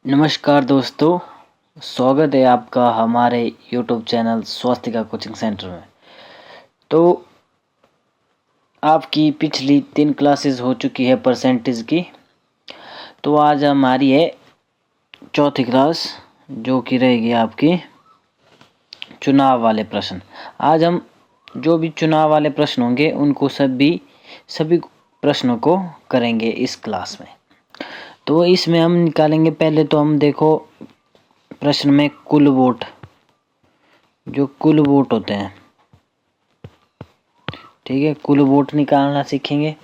नमस्कार दोस्तों, स्वागत है आपका हमारे YouTube channel Swastika coaching centre में। तो आपकी पिछली 3 क्लासेस हो चुकी है परसेंटेज की। तो आज हमारी है चौथी क्लास, जो कि रहेगी आपकी चुनाव वाले प्रश्न। आज हम जो भी चुनाव वाले प्रश्न होंगे उनको सभी प्रश्नों को करेंगे इस क्लास में। तो इसमें हम निकालेंगे, पहले तो हम देखो प्रश्न में कुल वोट होते हैं, ठीक है, कुल वोट निकालना सीखेंगे।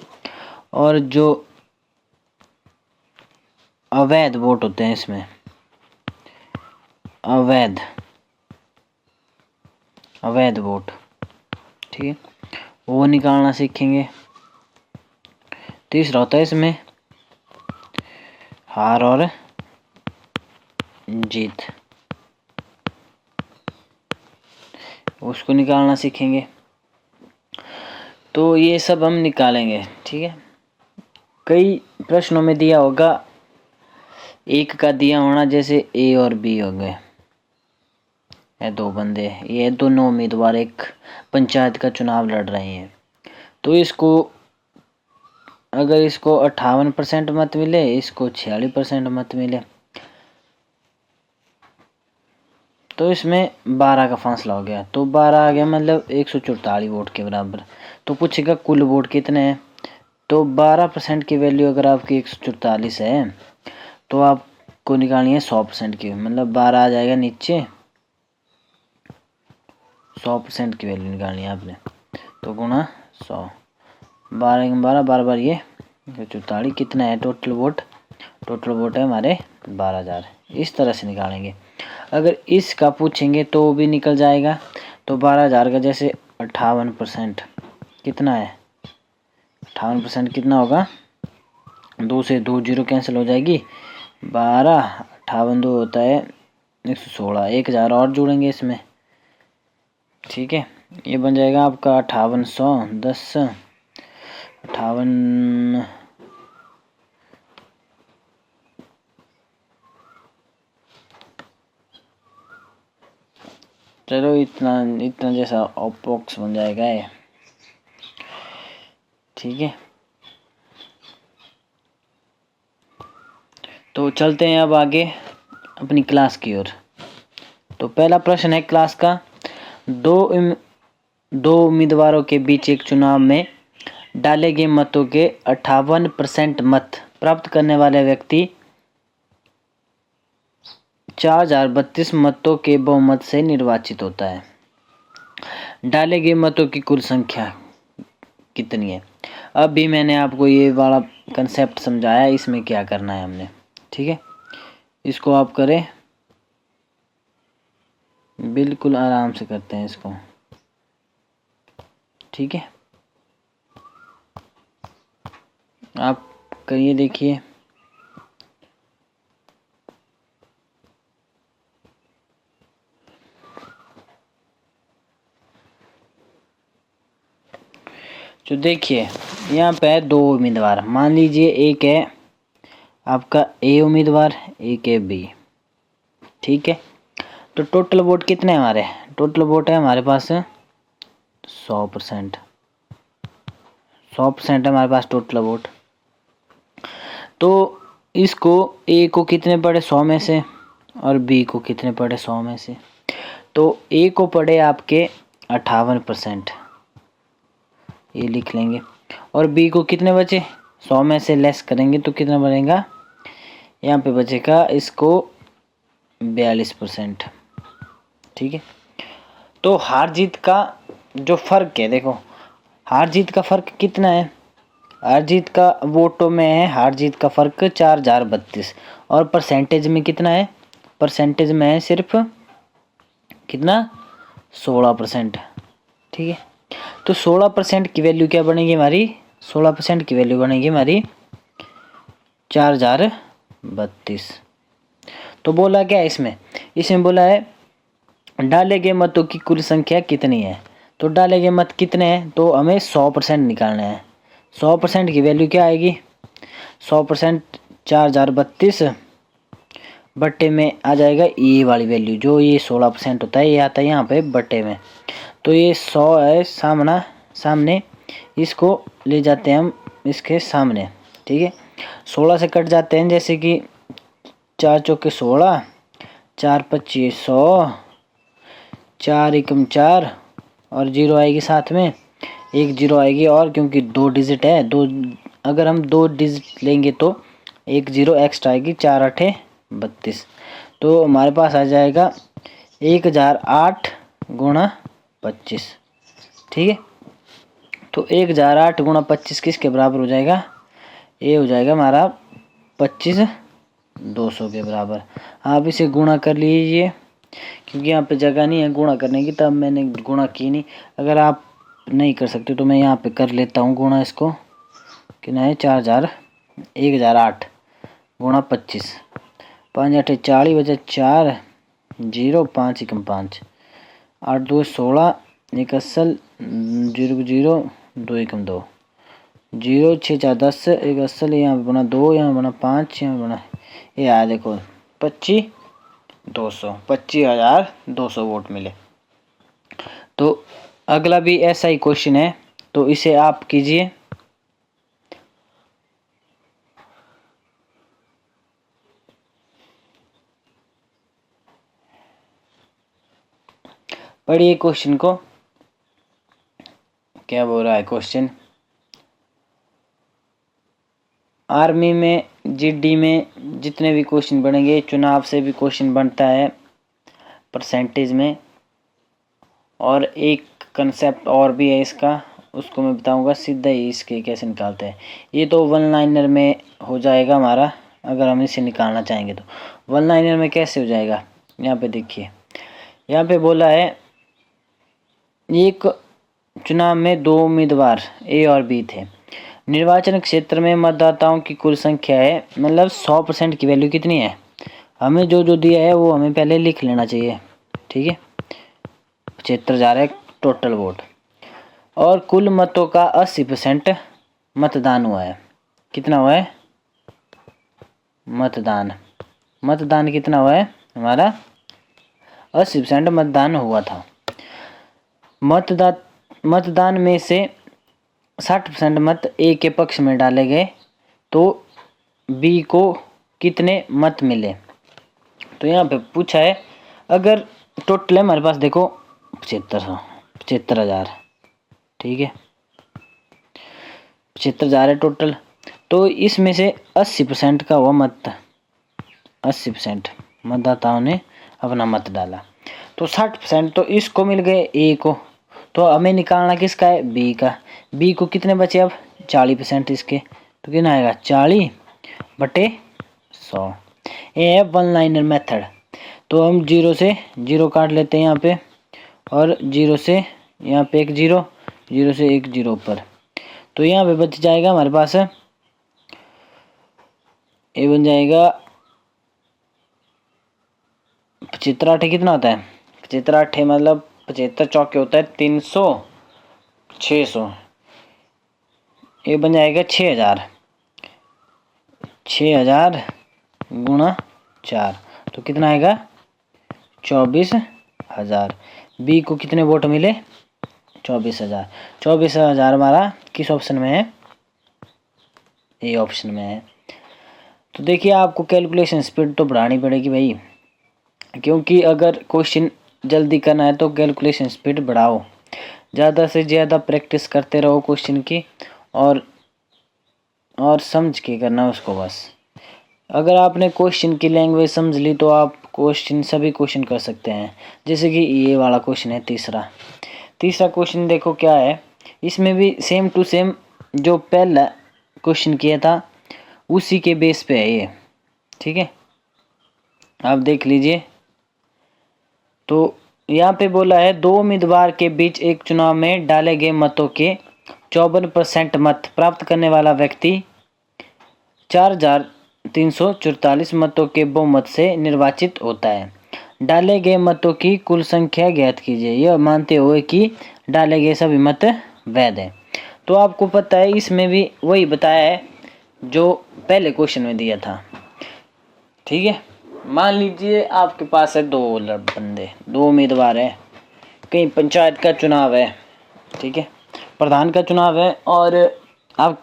और जो अवैध वोट होते हैं, इसमें अवैध वोट, ठीक है, वो निकालना सीखेंगे। तीसरा होता है इसमें हार और जीत, उसको निकालना सीखेंगे। तो ये सब हम निकालेंगे, ठीक है। कई प्रश्नों में दिया होगा, एक का दिया होना, जैसे ए और बी हो गए, ये दो बंदे, ये दोनों उम्मीदवार एक पंचायत का चुनाव लड़ रहे हैं। तो इसको अगर इसको 58% मत मिले, इसको 46% मत मिले, तो इसमें 12 का फासला हो गया। तो 12 आ गया, मतलब 144 वोट के बराबर। तो पूछेगा कुल वोट कितने हैं। तो 12% की वैल्यू अगर आपकी 144 है, तो आपको निकालनी है 100% की, मतलब 12 आ जाएगा नीचे, 100% की वैल्यू निकालनी है आपने। तो गुणा 100, 12 बार बार ये 144, कितना है टोटल वोट है हमारे 12,000। इस तरह से निकालेंगे। अगर इसका पूछेंगे तो भी निकल जाएगा। तो 12,000 का जैसे 58% कितना है, 58% कितना होगा, 2 से 2 जीरो कैंसिल हो जाएगी, 12 58 2 होता है 116, 1,000 और जोड़ेंगे इसमें, ठीक है। ये बन जाएगा आपका 5800 10 58, चलो इतना जैसा ऑपॉक्स बन जाएगा ये, ठीक है। तो चलते हैं अब आगे अपनी क्लास की ओर। तो पहला प्रश्न है क्लास का, दो उम्मीदवारों के बीच एक चुनाव में डाले गए मतों के 58% मत प्राप्त करने वाले व्यक्ति 4032 मतों के बहुमत से निर्वाचित होता है। डाले गए मतों की कुल संख्या कितनी है। अब भी मैंने आपको ये वाला कंसेप्ट समझाया, इसमें क्या करना है हमने, ठीक है। इसको आप करें, बिल्कुल आराम से करते हैं इसको, ठीक है। आप करिए, देखिए। तो देखिए यहाँ पे है 2 उम्मीदवार, मान लीजिए एक है आपका ए उम्मीदवार, एक है बी, ठीक है। तो टोटल वोट कितने हैं हमारे, टोटल वोट है हमारे पास 100%, 100% है हमारे पास टोटल वोट। तो इसको ए को कितने पड़े 100 में से, और बी को कितने पड़े 100 में से। तो ए को पड़े आपके 58%, ये लिख लेंगे। और बी को कितने बचे, 100 में से लेस करेंगे तो कितना बनेगा, यहाँ पे बचेगा इसको 42%, ठीक है। तो हार जीत का जो फर्क है, देखो हार जीत का फर्क कितना है, हार जीत का वोटों में है, हार जीत का फर्क 4032, और परसेंटेज में कितना है, परसेंटेज में है सिर्फ कितना 16%, ठीक है। तो 16% की वैल्यू क्या बनेगी हमारी, 16% की वैल्यू बनेगी हमारी 4032। तो बोला क्या है इसमें बोला है डाले गए मतों की कुल संख्या कितनी है। तो डाले गए मत कितने हैं, तो हमें 100% निकालना है। 100% की वैल्यू क्या आएगी, 100% 4032 बट्टे में आ जाएगा ये वाली वैल्यू, जो ये 16% होता है ये आता है यहाँ पे बट्टे में। तो ये 100 है सामने, इसको ले जाते हैं हम इसके सामने, ठीक है। 16 से कट जाते हैं, जैसे कि 4 चौके 16, 4 25 100, 4 एकम 4 और 0 आएगी साथ में, एक 0 आएगी और क्योंकि 2 डिजिट है, दो अगर हम 2 डिजिट लेंगे तो एक 0 एक्स्ट्रा आएगी, 4 8 32। तो हमारे पास आ जाएगा 1008 गुणा 25, ठीक है। तो 1008 गुणा 25 किसके बराबर हो जाएगा, ये हो जाएगा हमारा 25,200 के बराबर। आप इसे गुणा कर लीजिए, क्योंकि यहाँ पे जगह नहीं है गुणा करने की, तब मैंने गुणा की नहीं। अगर आप नहीं कर सकते तो मैं यहाँ पे कर लेता हूँ गुणा। इसको कितना है, 1008 गुणा 25, 5 8 40 बचा 4 0 5 एकम 5, 8 2 16, एक असल 0 0 2 एकम 2, 0 6 4 10, एक असल यहाँ पे बना 2, यहाँ बना 5, यहाँ बना ये आया देखो 25,200 वोट मिले। तो अगला भी ऐसा ही क्वेश्चन है, तो इसे आप कीजिए। पढ़िए क्वेश्चन को, क्या बोल रहा है क्वेश्चन। आर्मी में जीडी में जितने भी क्वेश्चन बनेंगे, चुनाव से भी क्वेश्चन बनता है परसेंटेज में, और एक कंसेप्ट और भी है इसका, उसको मैं बताऊंगा सीधा ही इसके कैसे निकालते हैं। ये तो वन लाइनर में हो जाएगा हमारा, अगर हम इसे निकालना चाहेंगे तो वन लाइनर में कैसे हो जाएगा। यहाँ पे देखिए, यहाँ पे बोला है एक चुनाव में 2 उम्मीदवार ए और बी थे। निर्वाचन क्षेत्र में मतदाताओं की कुल संख्या है, मतलब 100% की वैल्यू कितनी है, हमें जो जो दिया है वो हमें पहले लिख लेना चाहिए, ठीक है। 75,000 है टोटल वोट, और कुल मतों का 80% मतदान हुआ है। कितना हुआ है मतदान कितना हुआ है हमारा, 80% मतदान हुआ था। मतदान में से 60% मत ए के पक्ष में डाले गए, तो बी को कितने मत मिले। तो यहाँ पे पूछा है, अगर टोटल है हमारे पास देखो 75,000, ठीक है, 75,000 है टोटल। तो इसमें से 80% का हुआ मत, 80% मतदाताओं ने अपना मत डाला, तो 60% तो इसको मिल गए ए को। तो हमें निकालना किसका है, बी का। बी को कितने बचे अब, 40% इसके, तो कितना आएगा 40/100। ये है वन लाइनर मेथड। तो हम 0 से 0 काट लेते हैं यहाँ पे, और 0 से यहाँ पे एक 0, 0 से एक 0 ऊपर, तो यहाँ पे बच जाएगा हमारे पास, ये बन जाएगा 75 कितना होता है, 75 मतलब 75 चौके होता है 300, 600, ये बन जाएगा 6,000 गुणा 4, तो कितना आएगा 24,000। बी को कितने वोट मिले, 24,000 हमारा किस ऑप्शन में है, ए ऑप्शन में है। तो देखिए आपको कैलकुलेशन स्पीड तो बढ़ानी पड़ेगी भाई, क्योंकि अगर क्वेश्चन जल्दी करना है तो कैलकुलेशन स्पीड बढ़ाओ, ज़्यादा से ज़्यादा प्रैक्टिस करते रहो क्वेश्चन की, और समझ के करना उसको बस। अगर आपने क्वेश्चन की लैंग्वेज समझ ली तो आप सभी क्वेश्चन कर सकते हैं। जैसे कि ये वाला क्वेश्चन है तीसरा क्वेश्चन देखो क्या है, इसमें भी सेम टू सेम जो पहला क्वेश्चन किया था उसी के बेस पे है ये, ठीक है, आप देख लीजिए। तो यहाँ पे बोला है 2 उम्मीदवार के बीच एक चुनाव में डाले गए मतों के 54% मत प्राप्त करने वाला व्यक्ति 4,344 मतों के बहुमत से निर्वाचित होता है। डाले गए मतों की कुल संख्या ज्ञात कीजिए, यह मानते हुए कि डाले गए सभी मत वैध हैं। तो आपको पता है इसमें भी वही बताया है जो पहले क्वेश्चन में दिया था, ठीक है। मान लीजिए आपके पास है दो बंदे, दो उम्मीदवार है, कहीं पंचायत का चुनाव है, ठीक है, प्रधान का चुनाव है, और आप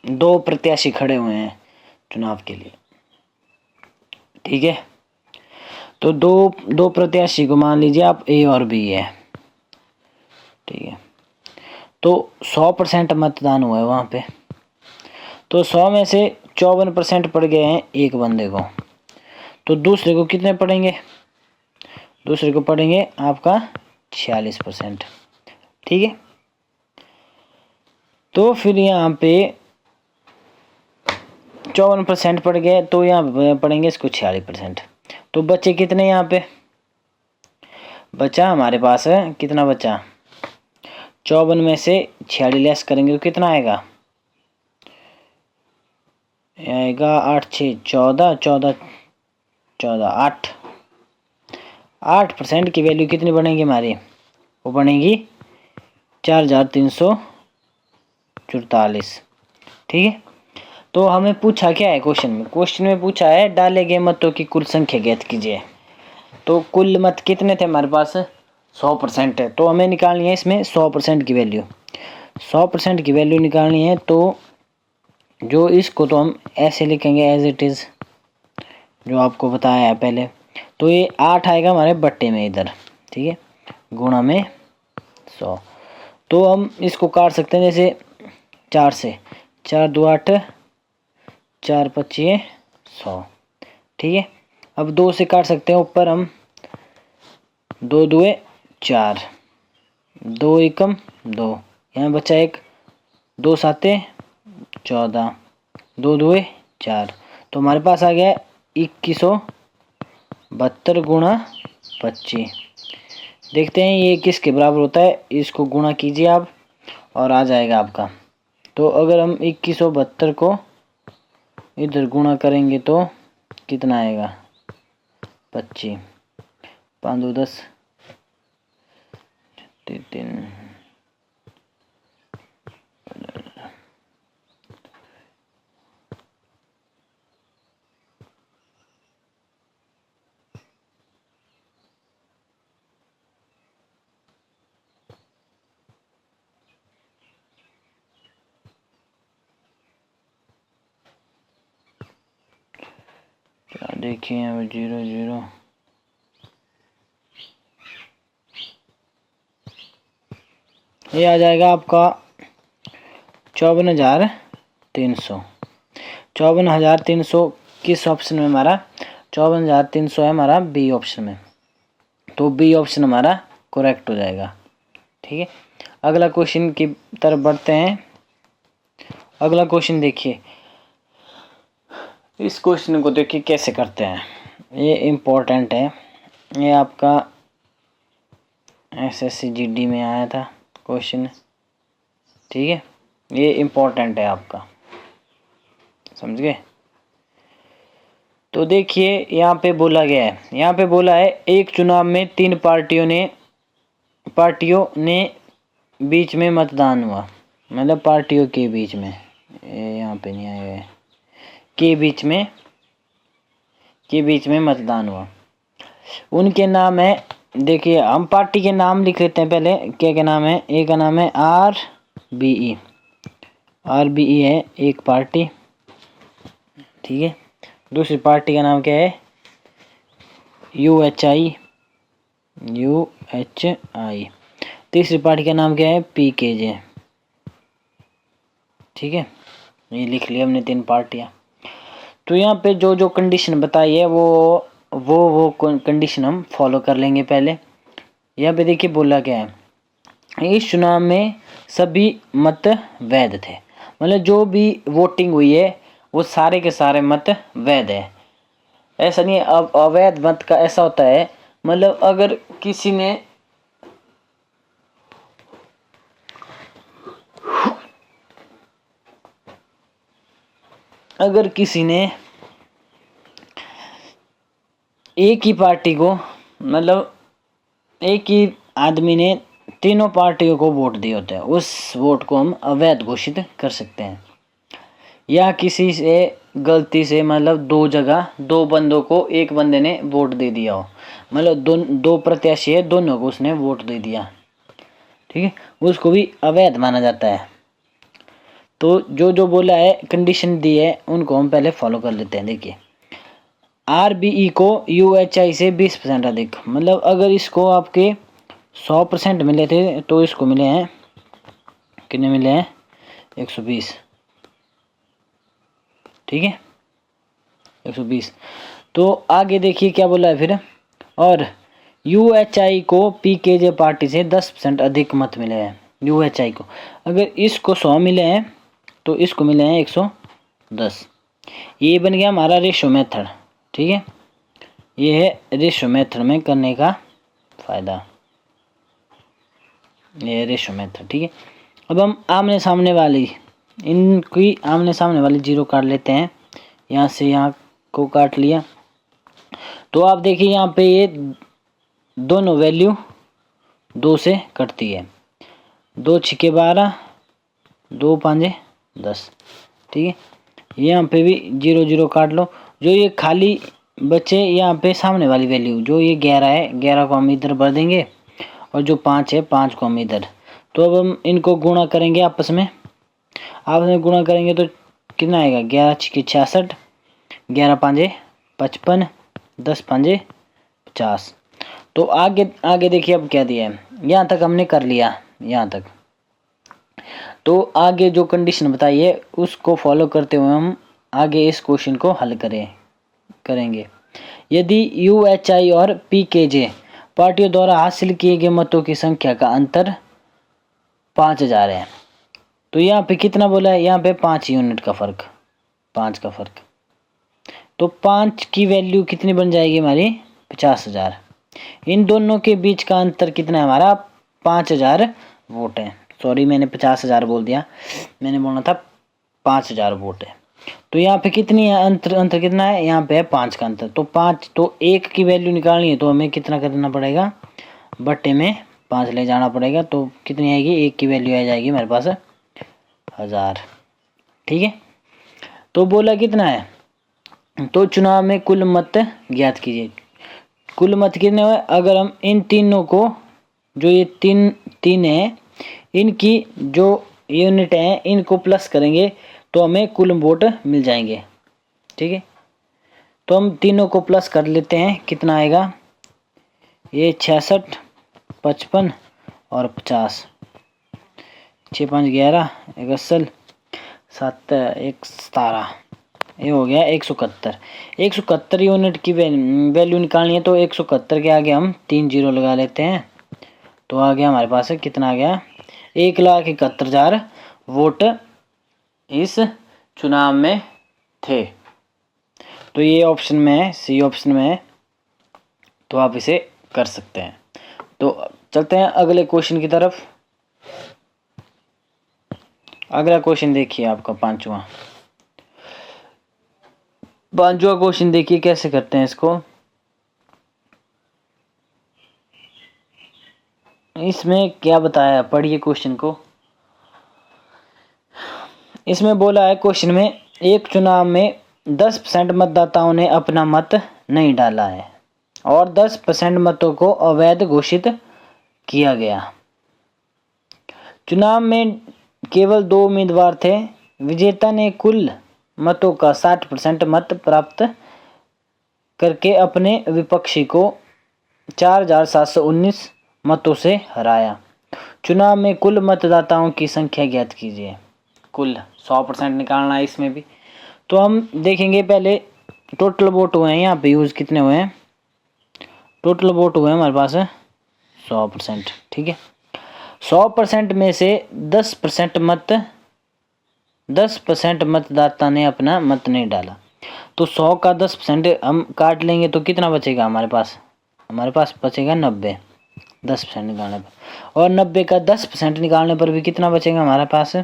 दो प्रत्याशी खड़े हुए हैं चुनाव के लिए, ठीक है। तो दो दो प्रत्याशी को मान लीजिए आप ए और बी है, ठीक है। तो 100% मतदान हुआ है वहाँ पे, तो 100 में से 54% पड़ गए हैं एक बंदे को, तो दूसरे को कितने पड़ेंगे? दूसरे को पड़ेंगे आपका 46%, ठीक है। तो फिर यहाँ पे 54% पड़ गए, तो यहाँ पे पड़ेंगे इसको 46%। तो बचे कितने यहाँ पे? बचा हमारे पास है, कितना बचा? 54 में से 46 लेस करेंगे तो कितना आएगा? आएगा 8 6 14 14 14 8% की वैल्यू कितनी बनेगी हमारी? वो बनेगी 4344, ठीक है। तो हमें पूछा क्या है क्वेश्चन में पूछा है डाले गए मतों की कुल संख्या ज्ञात कीजिए। तो कुल मत कितने थे हमारे पास? 100% है, तो हमें निकालनी है इसमें 100% की वैल्यू। 100% की वैल्यू निकालनी है, तो जो इसको तो हम ऐसे लिखेंगे एज इट इज़, जो आपको बताया है पहले। तो ये 8 आएगा हमारे बट्टे में इधर, ठीक है, गुणा में 100। तो हम इसको काट सकते हैं जैसे 4 से, 4 2 8, 4 25 100, ठीक है। अब 2 से काट सकते हैं ऊपर हम, 2 2 4, 2 एकम 2, यहाँ बचा एक, 2 7 14, 2 2 4, तो हमारे पास आ गया 2172 गुणा 25। देखते हैं ये किसके बराबर होता है, इसको गुणा कीजिए आप और आ जाएगा आपका। तो अगर हम 2172 को इधर गुणा करेंगे तो कितना आएगा? 25, 5 2 10, 3 देखिए अब 0 0, ये आ जाएगा आपका 54,300। 54,300 किस ऑप्शन में हमारा? 54,300 है हमारा बी ऑप्शन में, तो बी ऑप्शन हमारा करेक्ट हो जाएगा, ठीक है। अगला क्वेश्चन की तरफ बढ़ते हैं। अगला क्वेश्चन देखिए, इस क्वेश्चन को देखिए कैसे करते हैं, ये इम्पोर्टेंट है, ये आपका एसएससी जीडी में आया था क्वेश्चन, ठीक है, ये इम्पोर्टेंट है आपका, समझ गए। तो देखिए यहाँ पे बोला गया है, यहाँ पे बोला है एक चुनाव में 3 पार्टियों ने बीच में मतदान हुआ, मतलब पार्टियों के बीच में, यहाँ पे नहीं आया है, के बीच में मतदान हुआ। उनके नाम है, देखिए हम पार्टी के नाम लिख लेते हैं पहले, क्या नाम है? एक का नाम है RBE है एक पार्टी, ठीक है। दूसरी पार्टी का नाम क्या है? UHI। तीसरी पार्टी का नाम क्या है? PKJ, ठीक है। ये लिख लिया हमने 3 पार्टियां। तो यहाँ पे जो जो कंडीशन बताई है वो कंडीशन हम फॉलो कर लेंगे पहले। यहाँ पे देखिए बोला क्या है, इस चुनाव में सभी मत वैध थे, मतलब जो भी वोटिंग हुई है वो सारे के सारे मत वैध है। ऐसा नहीं है, अब अवैध मत का ऐसा होता है, मतलब अगर किसी ने एक ही पार्टी को, मतलब एक ही आदमी ने तीनों पार्टियों को वोट दिए होते हैं, उस वोट को हम अवैध घोषित कर सकते हैं। या किसी से गलती से मतलब दो जगह दो बंदों को एक बंदे ने वोट दे दिया हो, मतलब दो प्रत्याशी है, दोनों को उसने वोट दे दिया, ठीक है, उसको भी अवैध माना जाता है। तो जो जो बोला है, कंडीशन दी है, उनको हम पहले फॉलो कर लेते हैं। देखिए, RBE को UHI से 20% अधिक, मतलब अगर इसको आपके 100% मिले थे तो इसको मिले हैं कितने, मिले हैं 120, ठीक है 120। तो आगे देखिए क्या बोला है फिर, और UHI को PKJ पार्टी से 10% अधिक मत मिले हैं। UHI को अगर इसको 100 मिले हैं तो इसको मिले हैं 110। ये बन गया हमारा रेशो मेथड, ठीक है, ये है रेशो मेथड में करने का फायदा, ये रेशो मेथड, ठीक है। अब हम आमने सामने वाली, इनकी आमने सामने वाली जीरो काट लेते हैं, यहाँ से यहाँ को काट लिया। तो आप देखिए यहाँ पे ये दोनों वैल्यू 2 से कटती है, 2 छिके 12, 2 पाँचे 10, ठीक है। यहाँ पे भी 0 0 काट लो, जो ये खाली बचे यहाँ पे सामने वाली वैल्यू, जो ये 11 है, 11 को हम इधर भर देंगे, और जो 5 है 5 को हम इधर। तो अब हम इनको गुणा करेंगे आपस में गुणा करेंगे तो कितना आएगा, 11 छिके 66, 11 पाँचे 55, 10 पाँचे 50। तो आगे देखिए अब क्या दिया है, यहाँ तक हमने कर लिया, यहाँ तक। तो आगे जो कंडीशन बताई है उसको फॉलो करते हुए हम आगे इस क्वेश्चन को हल करेंगे। यदि UHI और PKJ पार्टियों द्वारा हासिल किए गए मतों की संख्या का अंतर 5000 है, तो यहाँ पे कितना बोला है, यहाँ पे 5 यूनिट का फर्क, 5 का फर्क, तो 5 की वैल्यू कितनी बन जाएगी हमारी, 50,000। इन दोनों के बीच का अंतर कितना है हमारा, 5000 वोट है। सॉरी मैंने 50,000 बोल दिया, मैंने बोलना था 5000 वोट है। तो यहाँ पे कितनी है, अंतर कितना है, यहाँ पे है 5 का अंतर। तो 5, तो 1 की वैल्यू निकालनी है तो हमें कितना करना पड़ेगा, बट्टे में 5 ले जाना पड़ेगा। तो कितनी आएगी, 1 की वैल्यू आ जाएगी हमारे पास 1000, ठीक है। तो बोला कितना है, तो चुनाव में कुल मत ज्ञात कीजिए। कुल मत कितने हुए, अगर हम इन तीनों को, जो ये तीन है, इनकी जो यूनिट है इनको प्लस करेंगे तो हमें कुल वोट मिल जाएंगे, ठीक है। तो हम तीनों को प्लस कर लेते हैं, कितना आएगा, ये 66, 55 और 50, 6 5 11, 1 7 1 17, ये हो गया 171। 171 यूनिट की वैल्यू निकालनी है, तो 171 के आगे हम 3 जीरो लगा लेते हैं, तो आ गया हमारे पास कितना आ गया, 1,71,000 वोट इस चुनाव में थे। तो ये ऑप्शन में है, सी ऑप्शन में है, तो आप इसे कर सकते हैं। तो चलते हैं अगले क्वेश्चन की तरफ। अगला क्वेश्चन देखिए आपका पांचवा क्वेश्चन देखिए कैसे करते हैं इसको। इसमें क्या बताया, पढ़िए क्वेश्चन को। इसमें बोला है क्वेश्चन में, एक चुनाव में 10% मतदाताओं ने अपना मत नहीं डाला है और 10% मतों को अवैध घोषित किया गया। चुनाव में केवल 2 उम्मीदवार थे। विजेता ने कुल मतों का 60% मत प्राप्त करके अपने विपक्षी को 4719 मतों से हराया। चुनाव में कुल मतदाताओं की संख्या ज्ञात कीजिए। कुल 100% निकालना है इसमें भी। तो हम देखेंगे पहले टोटल वोट हुए हैं, यहाँ पे यूज़ कितने हुए हैं, टोटल वोट हुए हैं हमारे पास 100%, ठीक है। 100% में से 10% मतदाता ने अपना मत नहीं डाला, तो 100 का 10% हम काट लेंगे तो कितना बचेगा हमारे पास बचेगा 90, 10% निकालने पर। और 90 का 10% निकालने पर भी कितना बचेगा हमारे पास,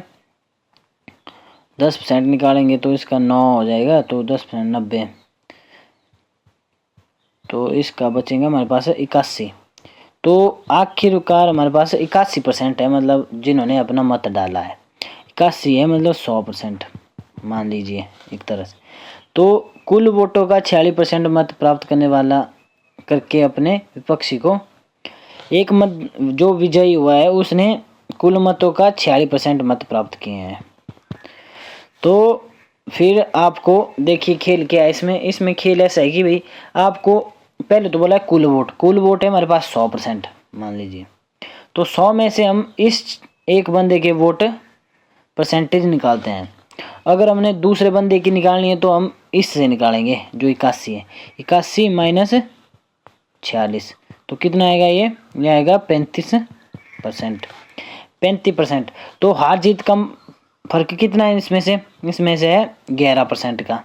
10% निकालेंगे तो इसका 9 हो जाएगा, तो 10% 90, तो इसका बचेगा हमारे पास 81। तो आखिरकार हमारे पास 81% है, मतलब जिन्होंने अपना मत डाला है 81 है, मतलब 100%। मान लीजिए एक तरह से। तो कुल वोटों का 46% मत प्राप्त करने वाला करके अपने विपक्षी को एक मत, जो विजयी हुआ है उसने कुल मतों का 46% मत प्राप्त किए हैं। तो फिर आपको देखिए खेल क्या है इसमें। इसमें खेल ऐसा है कि भाई आपको पहले तो बोला है कुल वोट है हमारे पास 100% मान लीजिए। तो 100 में से हम इस एक बंदे के वोट परसेंटेज निकालते हैं। अगर हमने दूसरे बंदे की निकालनी है तो हम इससे निकालेंगे जो 81 है। 81 माइनस 46 तो कितना आएगा ये आएगा 35%। 35%। तो हार जीत का फर्क कितना है इसमें से है 11% का।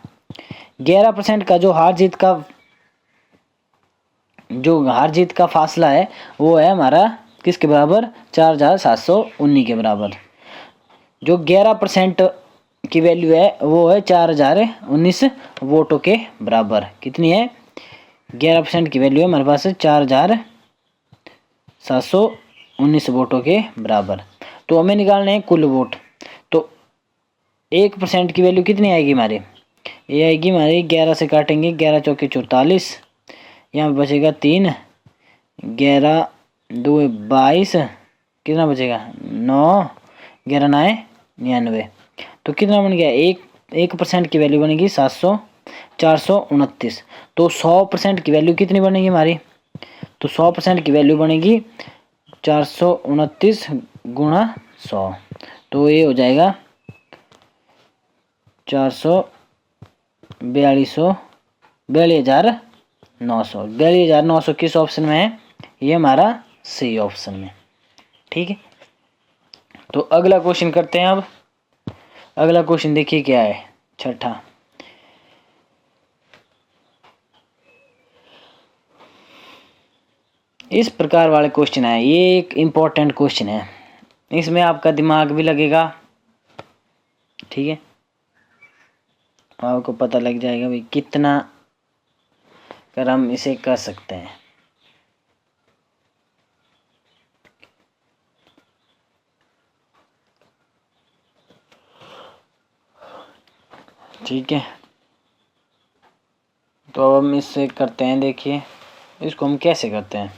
11% का जो हार जीत का फासला है वो है हमारा किसके बराबर 4719 के बराबर। जो 11% की वैल्यू है वो है 4019 वोटों के बराबर। कितनी है 11% की वैल्यू है हमारे पास 4719 वोटों के बराबर। तो हमें निकालने हैं कुल वोट। तो 1% की वैल्यू कितनी आएगी हमारी, ये आएगी हमारी 11 से काटेंगे 11 चौके 44, यहाँ पे बचेगा 3, 11 2 22, कितना बचेगा 9, 11 9 99। तो कितना बन गया 1% की वैल्यू बनेगी 429। तो 100% की वैल्यू कितनी बनेगी हमारी, तो 100% की वैल्यू बनेगी 429 गुणा 100। तो ये हो जाएगा 42,900 किस ऑप्शन में है, ये हमारा सी ऑप्शन में। ठीक है, तो अगला क्वेश्चन करते हैं। अब अगला क्वेश्चन देखिए क्या है, छठा। इस प्रकार वाले क्वेश्चन है, ये एक इम्पोर्टेंट क्वेश्चन है, इसमें आपका दिमाग भी लगेगा। ठीक है, आपको पता लग जाएगा भाई कितना कर हम इसे कर सकते हैं। ठीक है, तो अब हम इससे करते हैं। देखिए इसको हम कैसे करते हैं।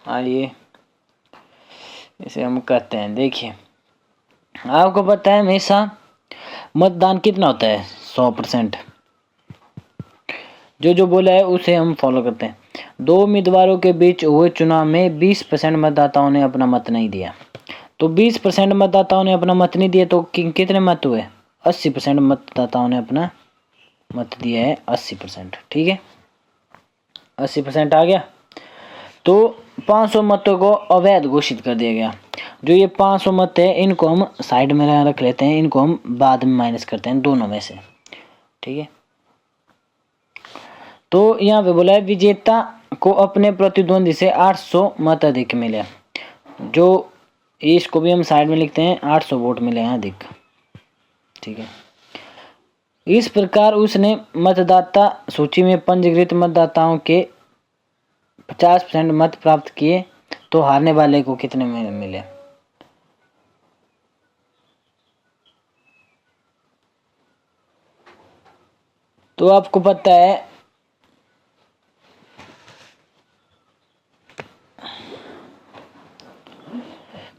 आइए इसे हम करते हैं। देखिए आपको पता है हमेशा मतदान कितना होता है 100%। जो बोला है उसे हम फॉलो करते हैं। 2 उम्मीदवारों के बीच हुए चुनाव में 20% मतदाताओं ने अपना मत नहीं दिया। तो 20% मतदाताओं ने अपना मत नहीं दिया तो कितने मत हुए, 80% मतदाताओं ने अपना मत दिया है 80%। ठीक है, 80% आ गया। तो 500 मतों को अवैध घोषित कर दिया गया। जो ये 500 मत है इनको हम साइड में रख लेते हैं, इनको हम बाद में माइनस करते हैं दोनों में से। ठीक है, तो यहाँ पे बोला है विजेता को अपने प्रतिद्वंदी से 800 मत अधिक मिले। जो इसको भी हम साइड में लिखते हैं 800 वोट मिले हैं अधिक। ठीक है, इस प्रकार उसने मतदाता सूची में पंजीकृत मतदाताओं के 50% मत प्राप्त किए। तो हारने वाले को कितने मिले, तो आपको पता है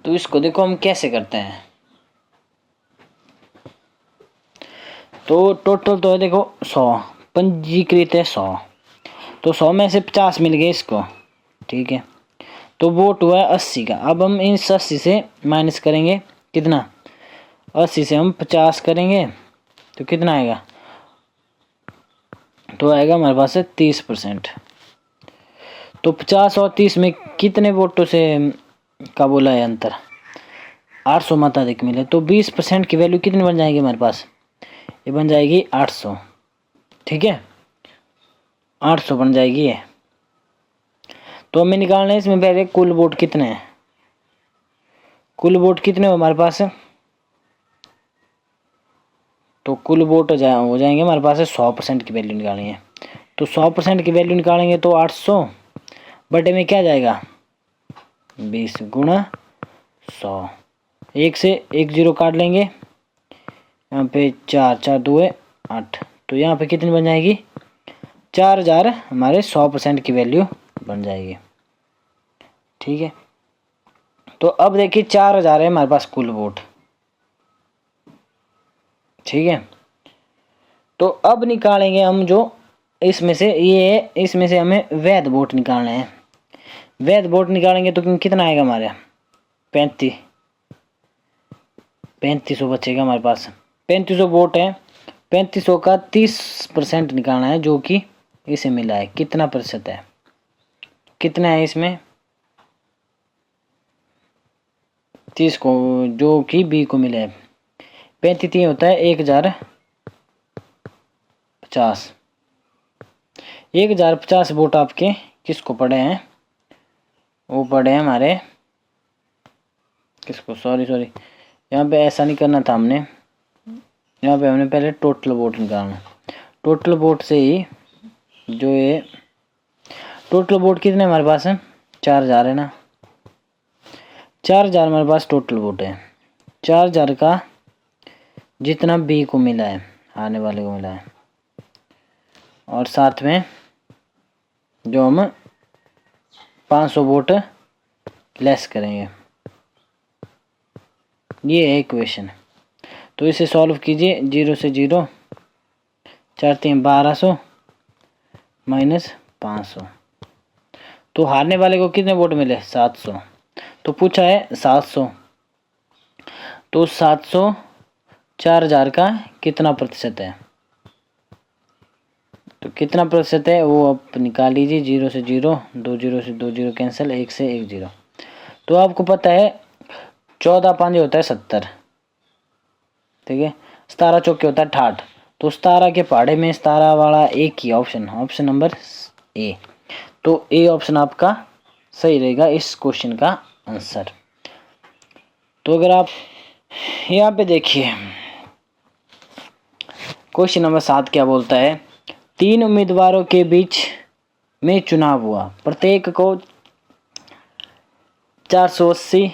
तो इसको देखो हम कैसे करते हैं। तो टोटल तो है देखो 100 पंजीकृत है 100, तो 100 में से 50 मिल गए इसको। ठीक है, तो वोट हुआ है 80 का। अब हम इस 80 से माइनस करेंगे कितना, 80 से हम 50 करेंगे तो कितना आएगा, तो आएगा हमारे पास है 30%। तो 50 और 30 में कितने वोटों से का बोला है अंतर, 800 मत अधिक मिले। तो 20% की वैल्यू कितनी बन जाएगी हमारे पास, ये बन जाएगी 800। ठीक है, 800 बन जाएगी ये। तो हमें निकालना है इसमें पहले कुल वोट कितने हैं, कुल वोट कितने हो हमारे पास है, तो कुल वोट हो जाएंगे हमारे पास है 100% की वैल्यू निकालनी है। तो 100% की वैल्यू निकालेंगे तो 800 बटे में क्या जाएगा 20 गुणा 100। एक से एक जीरो काट लेंगे, यहाँ पे 4 4 2 है 8, तो यहाँ पे कितनी बन जाएगी 4000 हमारे 100% की वैल्यू बन जाएगी। ठीक है, तो अब देखिए 4000 है हमारे पास कुल वोट। ठीक है, तो अब निकालेंगे हम जो इसमें से ये, इसमें से हमें वैध वोट निकालने हैं। वैध वोट निकालेंगे तो कितना आएगा हमारे 3500 बचेगा हमारे पास। 3500 वोट है, 3500 का 30% निकालना है जो कि इसे मिला है। कितना प्रतिशत है, कितना है इसमें 30 को जो कि बी को मिला है। 35 होता है 1050। 1050 वोट आपके किसको पड़े हैं, वो पड़े हैं हमारे किसको, सॉरी यहाँ पे ऐसा नहीं करना था हमने, यहाँ पे हमने पहले टोटल वोट निकालना। टोटल वोट से ही जो ये टोटल वोट कितने हमारे पास है 4000 है ना, 4000 हमारे पास टोटल वोट है। 4000 का जितना बी को मिला है, आने वाले को मिला है, और साथ में जो हम 500 वोट लेस करेंगे, ये है इक्वेशन। तो इसे सॉल्व कीजिए, 0 से 0 4 3 1200 माइनस 500, तो हारने वाले को कितने वोट मिले 700। तो पूछा है 700, तो 700 4000 का कितना प्रतिशत है, तो कितना प्रतिशत है वो आप निकाल लीजिए। 0 से 0, 2 0 से 2 0 कैंसिल, 1 से 1 0। तो आपको पता है 14 5 होता है 70, ठीक है, 17 चौके होता है 68। तो 17 के पहाड़े में 17 वाला एक ही ऑप्शन, ऑप्शन नंबर ए। तो ए ऑप्शन आपका सही रहेगा इस क्वेश्चन का आंसर। तो अगर आप यहाँ पे देखिए क्वेश्चन नंबर 7 क्या बोलता है, 3 उम्मीदवारों के बीच में चुनाव हुआ, प्रत्येक को 480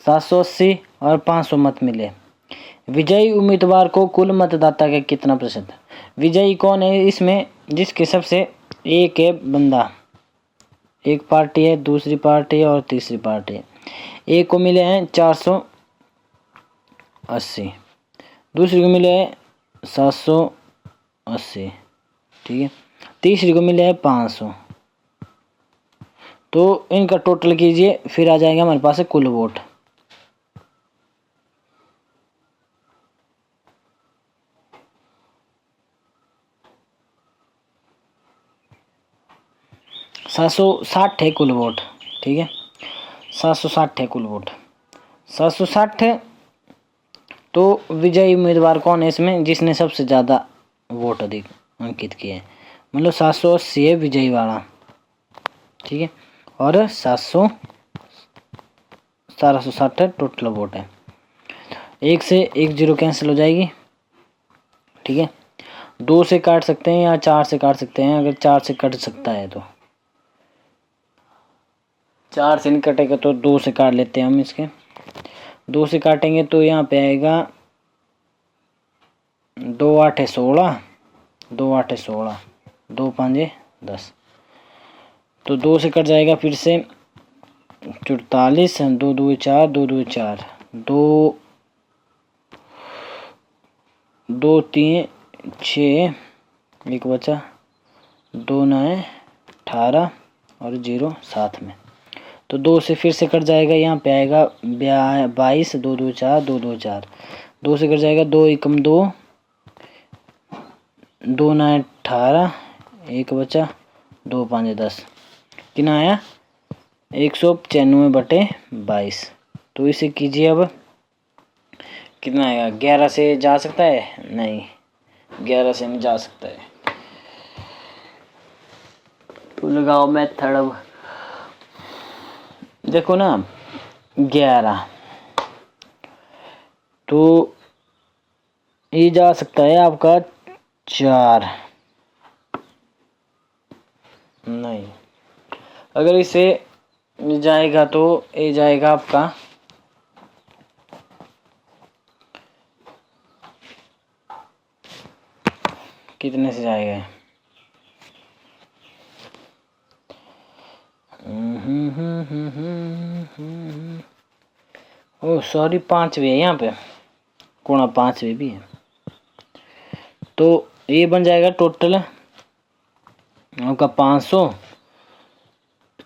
780 और 500 मत मिले। विजयी उम्मीदवार को कुल मतदाता का कितना प्रतिशत, विजयी कौन है इसमें, जिसके सबसे एक है बंदा, एक पार्टी है, दूसरी पार्टी है और तीसरी पार्टी है। एक को मिले हैं 480, दूसरी को मिले हैं 780, ठीक है, तीसरी को मिले हैं 500। तो इनका टोटल कीजिए, फिर आ जाएगा हमारे पास कुल वोट। सात सौ साठ है कुल वोट, ठीक है, 760 है कुल वोट, 760 है। तो विजयी उम्मीदवार कौन है इसमें, जिसने सबसे ज़्यादा वोट अधिक अंकित किए हैं, मतलब 780 है विजयी वाला, ठीक है, और 1760 है टोटल वोट है। 1 से 1 0 कैंसिल हो जाएगी, ठीक है, 2 से काट सकते हैं या 4 से काट सकते हैं। अगर 4 से कट सकता है तो 4 से नहीं कटेगा तो 2 से काट लेते हैं हम इसके। 2 से काटेंगे तो यहाँ पे आएगा 2 8 16, 2 8 16, 2 5 10, तो 2 से कट जाएगा फिर से 44, 2 2 4, 2 2 4, 2 2 3 6, एक बचा, 2 9 18 और 0 साथ में, तो 2 से फिर से कट जाएगा, यहाँ पे आएगा 22, 2 2 4, 2 2 4, 2 से कट जाएगा, 2 1 2, 2 9 18, एक बचा, 2 5 10, कितना आया 195 बटे 22। तो इसे कीजिए, अब कितना आएगा, 11 से जा सकता है, नहीं 11 से नहीं जा सकता है, तो लगाओ मेथड। अब देखो ना 11, तो ये जा सकता है आपका 4, नहीं, अगर इसे जाएगा तो ये जाएगा आपका कितने से जाएगा? ओ सॉरी, 5 भी है यहाँ पे, कोणा 5 भी है। तो ये बन जाएगा टोटल आपका 500,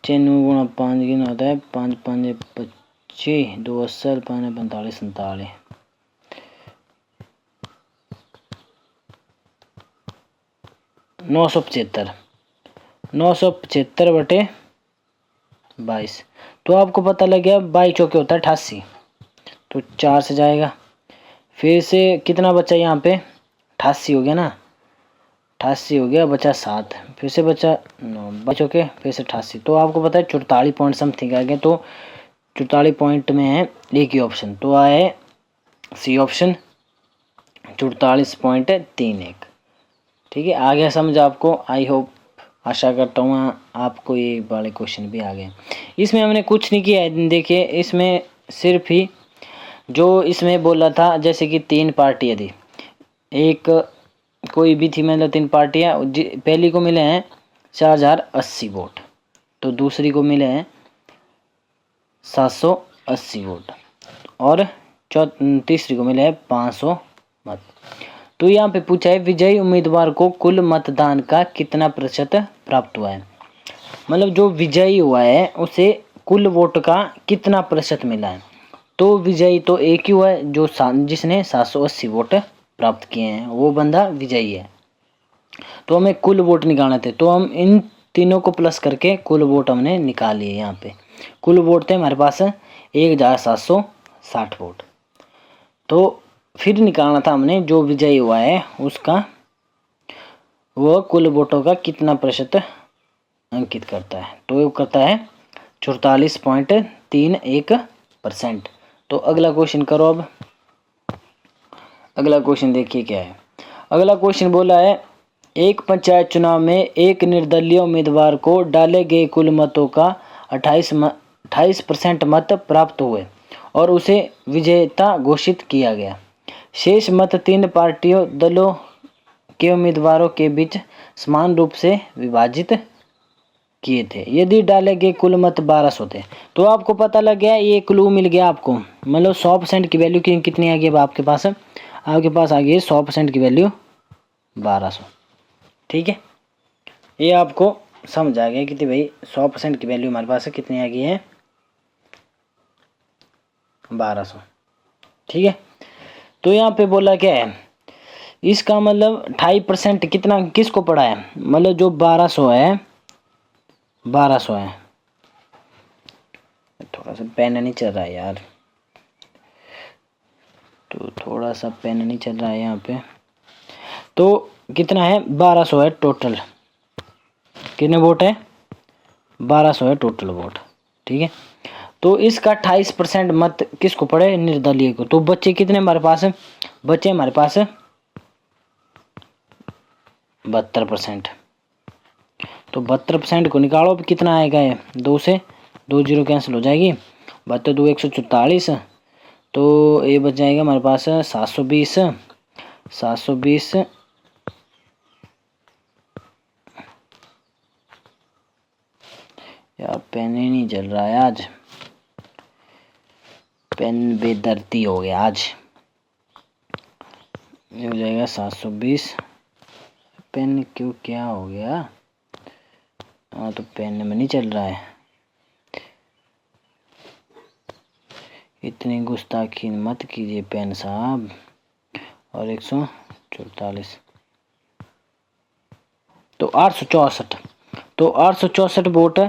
95 गुणा 5 कितना होता है? 5 5 25, 2 80, 5 45 47, 975, 975 बटे 22। तो आपको पता लग गया 22 चौके होता है 88, तो 4 से जाएगा। फिर से कितना बचा यहाँ पे? 88 हो गया ना, 88 हो गया, बचा 7, फिर से बचा 9, 22 चौके फिर से 88। तो आपको पता है 44 पॉइंट समथिंग आ गया। तो 44 पॉइंट में है एक ही ऑप्शन, तो आए सी ऑप्शन 44.31। ठीक है, आ गया समझ आपको? आई होप, आशा करता हूँ आपको ये वाले क्वेश्चन भी आ गए। इसमें हमने कुछ नहीं किया है, देखिए इसमें सिर्फ ही जो इसमें बोला था, जैसे कि 3 पार्टियाँ थी, एक कोई भी थी, मतलब 3 पार्टियाँ, पहली को मिले हैं 4080 वोट, तो दूसरी को मिले हैं 780 वोट, और तीसरी को मिले हैं 500 मत। तो यहाँ पे पूछा है विजयी उम्मीदवार को कुल मतदान का कितना प्रतिशत प्राप्त हुआ है, मतलब जो विजयी हुआ है उसे कुल वोट का कितना प्रतिशत मिला है। तो विजयी तो एक ही हुआ है, जो जिसने 780 वोट प्राप्त किए हैं वो बंदा विजयी है। तो हमें कुल वोट निकालने थे, तो हम इन तीनों को प्लस करके कुल वोट हमने निकाल लिए। यहाँ पे कुल वोट थे हमारे पास 1760 वोट। तो फिर निकालना था हमने जो विजयी हुआ है उसका, वह कुल वोटों का कितना प्रतिशत अंकित करता है। तो वो करता है 44.31%। तो अगला क्वेश्चन करो। अब अगला क्वेश्चन देखिए क्या है। अगला क्वेश्चन बोला है एक पंचायत चुनाव में एक निर्दलीय उम्मीदवार को डाले गए कुल मतों का 28% मत प्राप्त हुए और उसे विजेता घोषित किया गया। शेष मत 3 पार्टियों दलों के उम्मीदवारों के बीच समान रूप से विभाजित किए थे। यदि डाले गए कुल मत 1200 थे। तो आपको पता लग गया, ये क्लू मिल गया आपको, मतलब 100% की वैल्यू कितनी आ गई आपके पास? आपके पास आ गई 100% की वैल्यू 1200। ठीक है, ये आपको समझ आ गया कि भाई 100% की वैल्यू हमारे पास कितनी आ गई है? 1200। ठीक है, तो यहाँ पे बोला क्या है, इसका मतलब 28% कितना किसको पड़ा है, मतलब जो 1200 है, 1200 है। थोड़ा सा पेन नहीं चल रहा है यार, तो थोड़ा सा पेन नहीं चल रहा है यहाँ पे। तो कितना है? 1200 है टोटल। कितने वोट है? 1200 है टोटल वोट। ठीक है, तो इसका 28% मत किसको पड़े? निर्दलीय को। तो बच्चे कितने हमारे पास? बच्चे हमारे पास 72%। तो 72% को निकालो, अब कितना आएगा? ये 2 से 2 जीरो कैंसिल हो जाएगी, 72 2 144। तो ये बच जाएगा हमारे पास 720। 720 यार, पेन ही नहीं चल रहा है आज, पेन बेदर्दी हो गया आज। ये हो जाएगा 720। पेन क्यों, क्या हो गया? हाँ, तो पेन में नहीं चल रहा है। इतनी गुस्ताखी मत कीजिए पेन साहब। और 144, तो 864। तो 864 वोट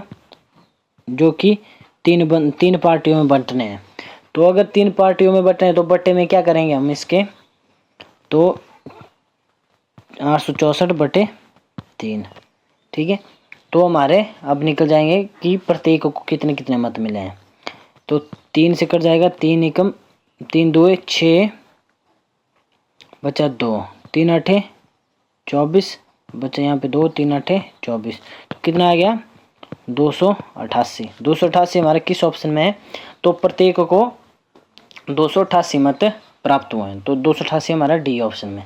जो कि तीन पार्टियों में बंटने हैं। तो अगर 3 पार्टियों में बंटने हैं तो बट्टे में क्या करेंगे हम इसके? तो 864 बटे 3। ठीक है, तो हमारे अब निकल जाएंगे कि प्रत्येक को कितने कितने मत मिले हैं। तो 3 से कट जाएगा, 3 एकम 3 2 6 बचा 2, 3 8 24 बचा यहाँ पे 2, 3 8 24। तो कितना आ गया 288 हमारे किस ऑप्शन में है, तो प्रत्येक को 288 मत प्राप्त हुए हैं, तो 288 हमारा डी ऑप्शन में,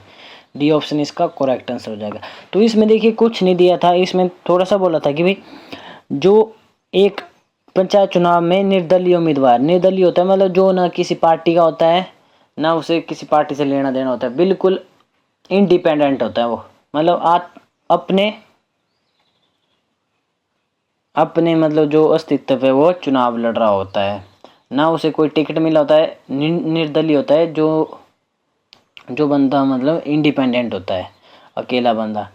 डी ऑप्शन इसका करेक्ट आंसर हो जाएगा। तो इसमें देखिए कुछ नहीं दिया था, इसमें थोड़ा सा बोला था कि भाई जो एक पंचायत चुनाव में निर्दलीय उम्मीदवार, निर्दलीय होता है मतलब जो ना किसी पार्टी का होता है ना उसे किसी पार्टी से लेना देना होता है, बिल्कुल इंडिपेंडेंट होता है वो, मतलब अपने मतलब जो अस्तित्व है वो चुनाव लड़ रहा होता है, ना उसे कोई टिकट मिला होता है, निर्दलीय होता है जो बंदा मतलब इंडिपेंडेंट होता है, अकेला बंदा।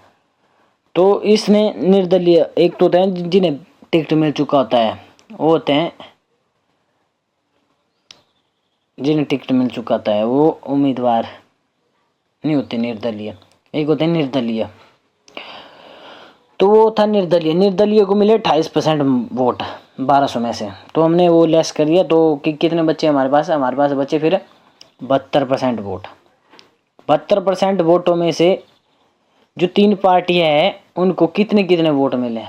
तो इसने निर्दलीय, एक तो होता है जिन्हें टिकट मिल चुका होता है, वो होते हैं जिन्हें टिकट मिल चुका होता है वो उम्मीदवार नहीं होते निर्दलीय, एक होते हैं निर्दलीय। तो वो था निर्दलीय को मिले 28% वोट 1200 में से, तो हमने वो लेस कर दिया, तो कितने बच्चे हमारे पास बचे फिर 72% वोट। 72% वोटों में से जो 3 पार्टियां हैं उनको कितने कितने वोट मिले,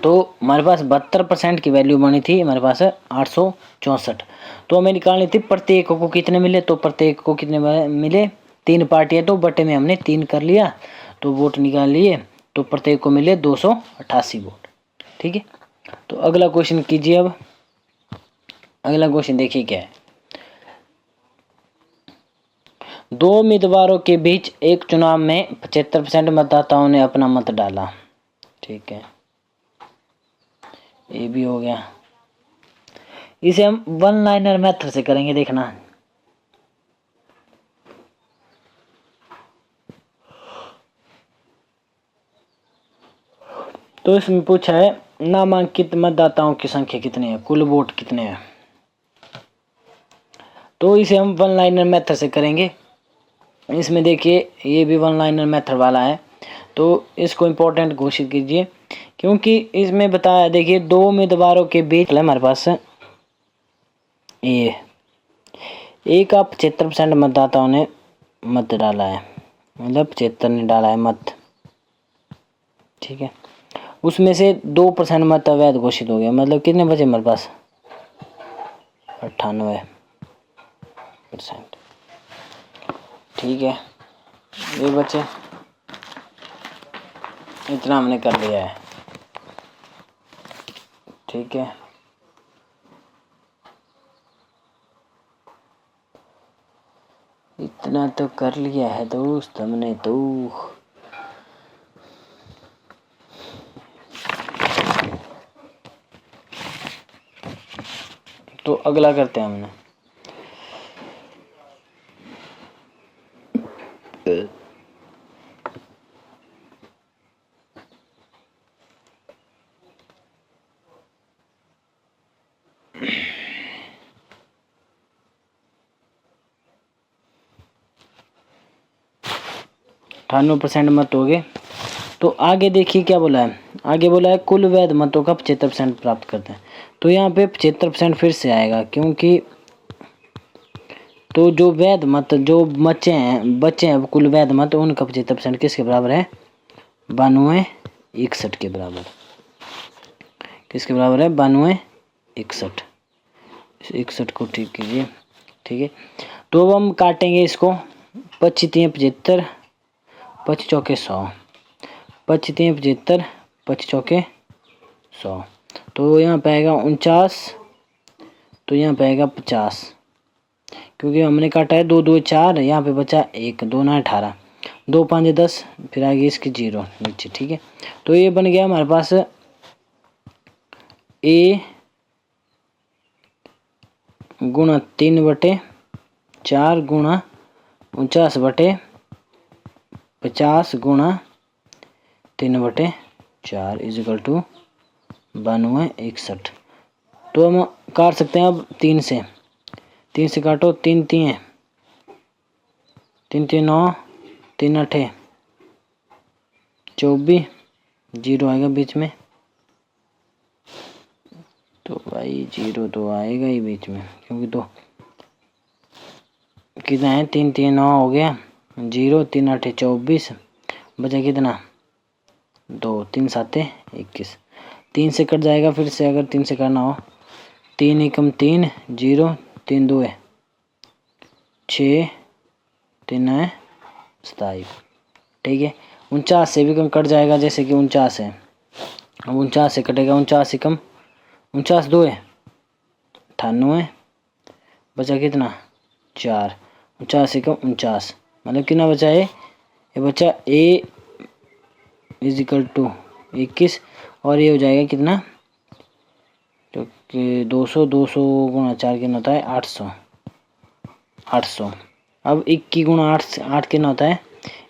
तो हमारे पास 72% की वैल्यू बनी थी हमारे पास 864, तो हमें निकालनी थी प्रत्येक को कितने मिले, तो प्रत्येक को कितने मिले 3 पार्टियां, तो बटे में हमने 3 कर लिया, तो वोट निकाल लिए, तो प्रत्येक को मिले 288 वोट। ठीक है, तो अगला क्वेश्चन कीजिए। अब अगला क्वेश्चन देखिए क्या है, 2 उम्मीदवारों के बीच एक चुनाव में 75% मतदाताओं ने अपना मत डाला। ठीक है, ये भी हो गया। इसे हम वन लाइनर मेथड से करेंगे, देखना। तो इसमें पूछा है नामांकित मतदाताओं की संख्या कितनी है, कुल वोट कितने हैं, तो इसे हम वन लाइनर मेथड से करेंगे। इसमें देखिए ये भी वन लाइनर मेथड वाला है, तो इसको इम्पोर्टेंट घोषित कीजिए, क्योंकि इसमें बताया देखिए 2 उम्मीदवारों के बीच हमारे पास ये एक का 75% मतदाताओं ने मत डाला है, मतलब 75 ने डाला है मत। ठीक है, उसमें से 2% मत अवैध घोषित हो गया, मतलब कितने बचे हमारे पास 98%। ठीक है, ये बचे, इतना हमने कर लिया है। ठीक है, इतना तो कर लिया है दोस्त हमने तो अगला करते हैं हमने। %98 मत हो गए, तो आगे देखिए क्या बोला है, आगे बोला है कुल वैध मतों का 75% प्राप्त करते हैं, तो यहाँ पे 75% फिर से आएगा, क्योंकि तो जो वैध मत जो बचे हैं कुल वैध मत, उनका 75% किसके बराबर है 9261 के बराबर। किसके बराबर है 9261, 61 को ठीक कीजिए। ठीक है, तो अब हम काटेंगे इसको, 25 3 75, 25 चौके 100, 25 3 75, 25 चौके 100, तो यहाँ पे आएगा 49, तो यहाँ पे आएगा 50, क्योंकि हमने काटा है 2 2 4, यहाँ पे बचा 1, 2 9 18, 2 5 10, फिर आएगी इसकी 0 नीचे। ठीक है, तो ये बन गया हमारे पास A गुणा 3/4 गुणा 49/50 गुणा 3/4 इजिकल टू 9261। तो हम काट सकते हैं अब 3 से काटो, 3 3 9, 3 8 24, 0 आएगा बीच में, तो भाई 0 तो आएगा ही बीच में, क्योंकि तो कितना है 3 3 9 हो गया 0, 3 8 24, बचा कितना 2, 3 7 21, 3 से कट जाएगा फिर से, अगर 3 से करना हो। 3 एकम 3, 0, 3 2 6, 3 9 27, ठीक है। 49 से भी कम कट जाएगा, जैसे कि 49 है, अब 49 से कटेगा, 49 एकम 49 2 98, बचा कितना 4, 49 एकम 49, मतलब कितना बचा है, ये बचा a = 21, और ये हो जाएगा कितना, तो 200 गुणा 4 कितना होता है 800। अब 1 की गुणा 8 से 8 कितना होता है,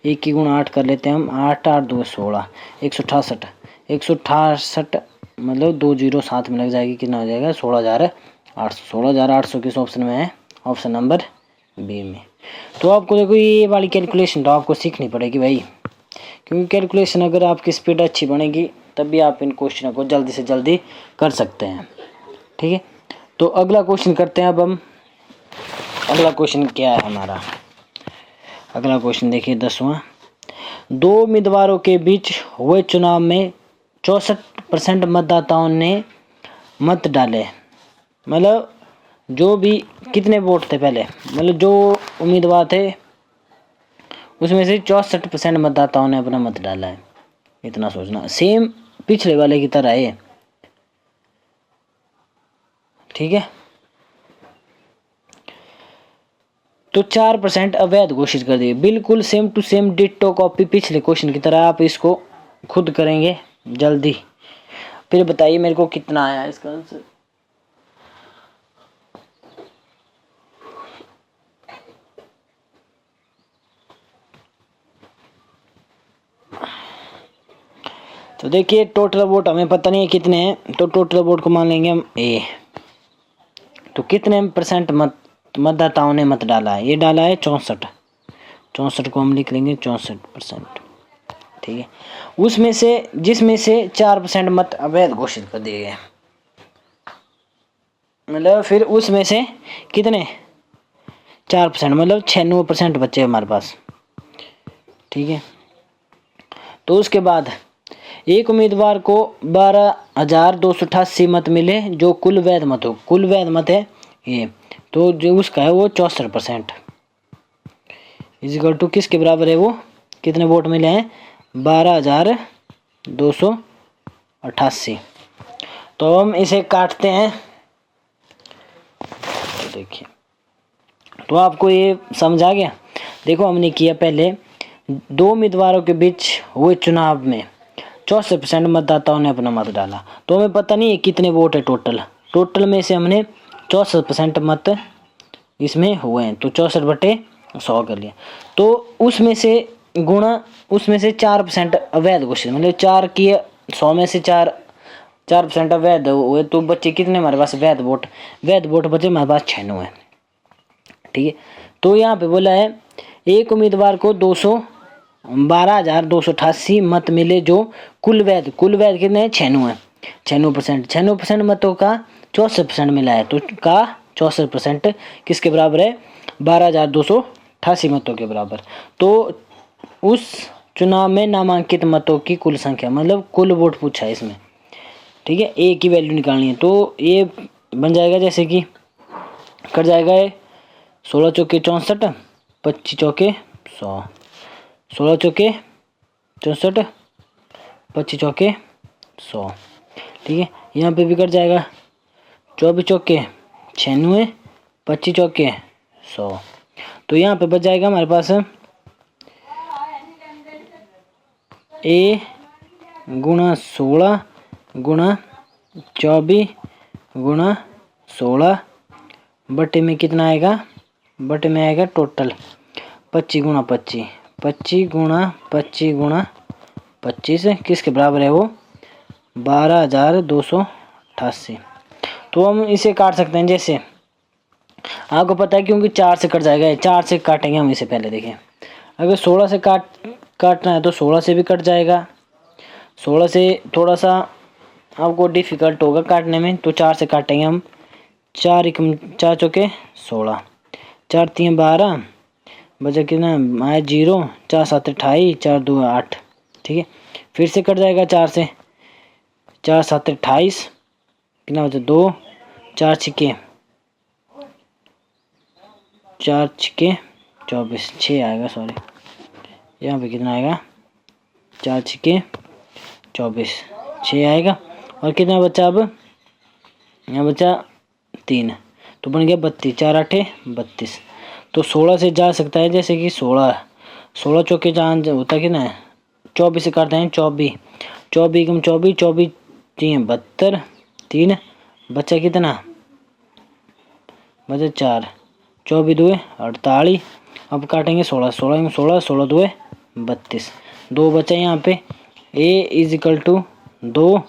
1 की गुणा 8 कर लेते हैं हम, 8 8 2 16, 168, 168 मतलब 2 0 साथ में लग जाएगी, कितना हो जाएगा 16,800। 16,800 किस ऑप्शन में है, ऑप्शन नंबर बी में। तो आपको देखो ये वाली कैलकुलेशन तो आपको सीखनी पड़ेगी भाई, क्योंकि कैलकुलेशन अगर आपकी स्पीड अच्छी बनेगी तब भी आप इन क्वेश्चनों को जल्दी से जल्दी कर सकते हैं, ठीक है। तो अगला क्वेश्चन करते हैं अब हम। अगला क्वेश्चन क्या है हमारा, अगला क्वेश्चन देखिए 10वां। 2 उम्मीदवारों के बीच हुए चुनाव में 64% मतदाताओं ने मत डाले, मतलब जो भी कितने वोट थे पहले, मतलब जो उम्मीदवार थे उसमें से 64% मतदाताओं ने अपना मत डाला है, इतना सोचना। सेम पिछले वाले की तरह है, ठीक है। तो 4% अवैध घोषित कर दिए, बिल्कुल same to same ditto copy पिछले क्वेश्चन की तरह। आप इसको खुद करेंगे जल्दी, फिर बताइए मेरे को कितना आया इसका आंसर। तो देखिए टोटल वोट हमें पता नहीं है कितने हैं, तो टोटल वोट को मान लेंगे हम ए। तो कितने % मतदाताओं ने मत डाला है, ये डाला है 64 को हम लिख लेंगे 64%, ठीक है। उसमें से जिसमें से 4% मत अवैध घोषित कर दिए गए, मतलब फिर उसमें से कितने 4% मतलब 96% बच्चे हमारे पास, ठीक है। तो उसके बाद एक उम्मीदवार को 12,288 मत मिले जो कुल वैध मत हो, कुल वैध मत है ये, तो जो उसका है वो 64% इजिकल टू किसके बराबर है, वो कितने वोट मिले हैं 12,288। तो हम इसे काटते हैं, तो देखिए तो आपको ये समझ आ गया। देखो हमने किया पहले 2 उम्मीदवारों के बीच हुए चुनाव में 64% मतदाताओं ने अपना मत डाला, तो हमें पता नहीं है कितने वोट है टोटल में से हमने 64% मत इसमें हुए हैं, तो 64/100 कर लिया। तो उसमें से गुणा उसमें से 4% अवैध घोषित, मतलब 4 की 100 में से 4% अवैध हुए, तो बच्चे कितने हमारे पास वैध वोट बचे हमारे पास 96 है, ठीक है। तो यहाँ पे बोला है एक उम्मीदवार को 12,288 मत मिले जो कुल वैध कितने हैं 96 96% मतों का 64% मिला है, तो का 64% किसके बराबर है 12,288 मतों के बराबर। तो उस चुनाव में नामांकित मतों की कुल संख्या, मतलब कुल वोट पूछा है इसमें, ठीक है। ए की वैल्यू निकालनी है, तो ये बन जाएगा जैसे कि कर जाएगा 16 चौके 64, 25 चौके 100, 16 चौके 64, 25 चौके 100, ठीक है। यहाँ पे भी कट जाएगा 24 चौके 96, 25 चौके 100, तो यहाँ पे बच जाएगा हमारे पास ए गुणा 16 गुणा 24 गुणा 16 बटे में कितना आएगा, बटे में आएगा टोटल 25 गुणा 25, 25 गुणा 25 गुणा 25 किसके बराबर है वो 12,288। तो हम इसे काट सकते हैं, जैसे आपको पता है क्योंकि 4 से कट जाएगा, 4 से काटेंगे हम इसे। पहले देखें अगर 16 से काटना है तो 16 से भी कट जाएगा, 16 से थोड़ा सा आपको डिफ़िकल्ट होगा काटने में, तो 4 से काटेंगे हम। 4 चौके 16, 4 3 12 बचा कितना आया 0, 4 7 28, 4 2 8, ठीक है। फिर से कट जाएगा 4 से, 4 7 28, कितना बचा 2, 4 छिके 24, 6 आएगा, सॉरी यहाँ पे कितना आएगा 4 छिके 24, 6 आएगा। और कितना बचा अब, यहाँ बचा 3, तो बन गया 32, 4 8 32। तो 16 से जा सकता है, जैसे कि 16 चौके चांद होता कितना है 24 से काटते हैं 24, 24 कम 24, 24 3 72, 3 बचा कितना, बचा 4, 24 2 48। अब काटेंगे 16, 16 में 16, 16 2 32, 2 बचा यहाँ पे। ए इज इक्वल टू 2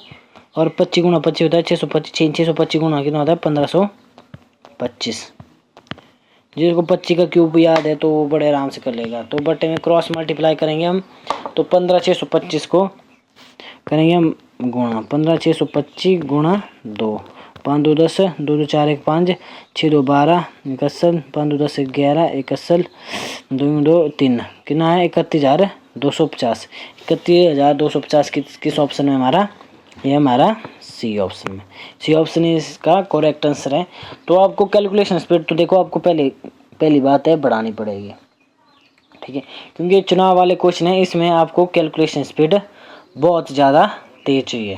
और 25 गुना 25 होता है 625, 625 गुना कितना होता है 1525। जिसको 25 का क्यूब याद है तो वो बड़े आराम से कर लेगा। तो बटे में क्रॉस मल्टीप्लाई करेंगे हम, तो 15 625 को करेंगे हम गुणा, 15 625 गुणा 2, 5 2 10, 2 2 4 1 5, 6 2 12, 61, 5 2 10 11, 61, 2 2 3, कितना है 31,250। 31,250 किस ऑप्शन में हमारा, ये हमारा सी ऑप्शन में। सी ऑप्शन इसका करेक्ट आंसर है। तो आपको कैलकुलेशन स्पीड तो देखो आपको पहली बात है बढ़ानी पड़ेगी, ठीक है, क्योंकि चुनाव वाले क्वेश्चन है, इसमें आपको कैलकुलेशन स्पीड बहुत ज़्यादा तेज चाहिए,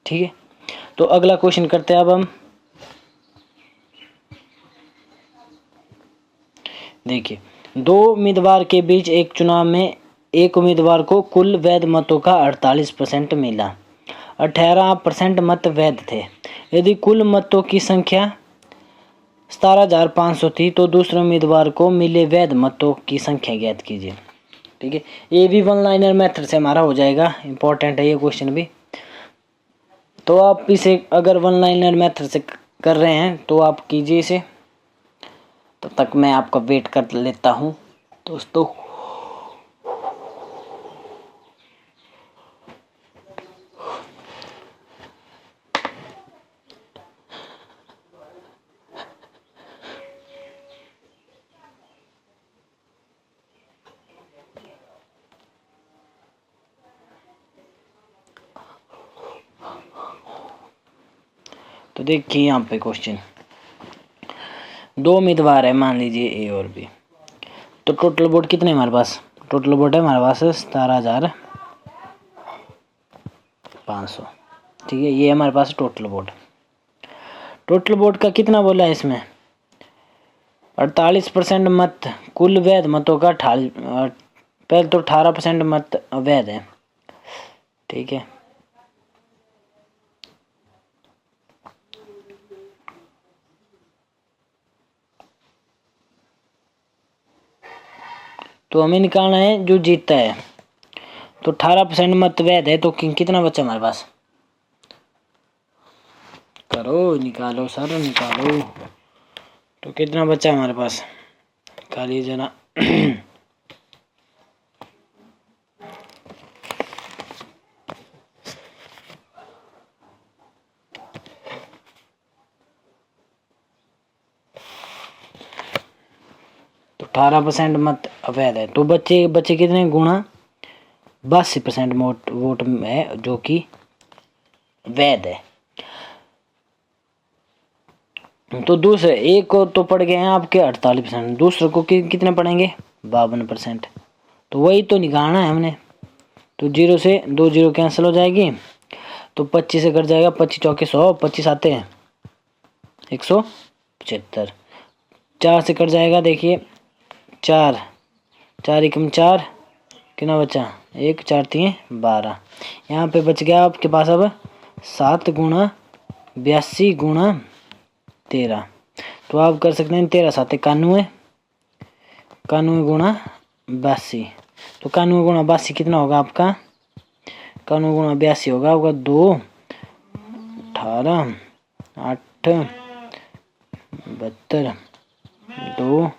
ठीक है। तो अगला क्वेश्चन करते हैं अब हम। देखिए, 2 उम्मीदवार के बीच एक चुनाव में एक उम्मीदवार को कुल वैध मतों का 48% मिला, 18% मत वैध थे। यदि कुल मतों की संख्या 17,500 थी तो दूसरे उम्मीदवार को मिले वैध मतों की संख्या ज्ञात कीजिए, ठीक है। ये भी वन लाइनर मेथड से हमारा हो जाएगा, इंपॉर्टेंट है ये क्वेश्चन भी। तो आप इसे अगर वन लाइनर मेथड से कर रहे हैं तो आप कीजिए इसे, तब तक मैं आपका वेट कर लेता हूँ दोस्तों। तो देखिए यहाँ पे क्वेश्चन, 2 उम्मीदवार है, मान लीजिए ए और बी। तो टोटल वोट कितने हमारे पास, टोटल वोट है हमारे पास 17,500, ठीक है। ये हमारे पास टोटल वोट। टोटल वोट का कितना बोला है इसमें, 48% मत कुल वैध मतों का, पहले तो 18% मत अवैध है, ठीक है। तो हमें निकालना है जो जीतता है। तो 18% मत वैध है, तो कितना बचा हमारे पास, करो निकालो सर निकालो। तो कितना बचा हमारे पास, निकालिए जरा। तो 18% मत अवैध है, तो बच्चे कितने गुणा 82% वोट है जो कि वैध है। तो दूसरे एक को तो पड़ गए हैं आपके 48%, दूसरे को कितने पड़ेंगे 52%। तो वही तो निकालना है हमने। तो 0 से 2 0 कैंसिल हो जाएगी, तो 25 से कट जाएगा, 25 चौके 100, 25 आते हैं 175, 4 से कट जाएगा, देखिए 4 4 एकम 4, कितना बचा 1 4 3 12। यहाँ पे बच गया आपके पास अब 7 गुणा 82 गुणा 13। तो आप कर सकते हैं 13 7 91, 91 गुणा 82। तो 91 गुणा 82 कितना होगा आपका, 91 गुणा 82 होगा आपका 2 18 8 72 2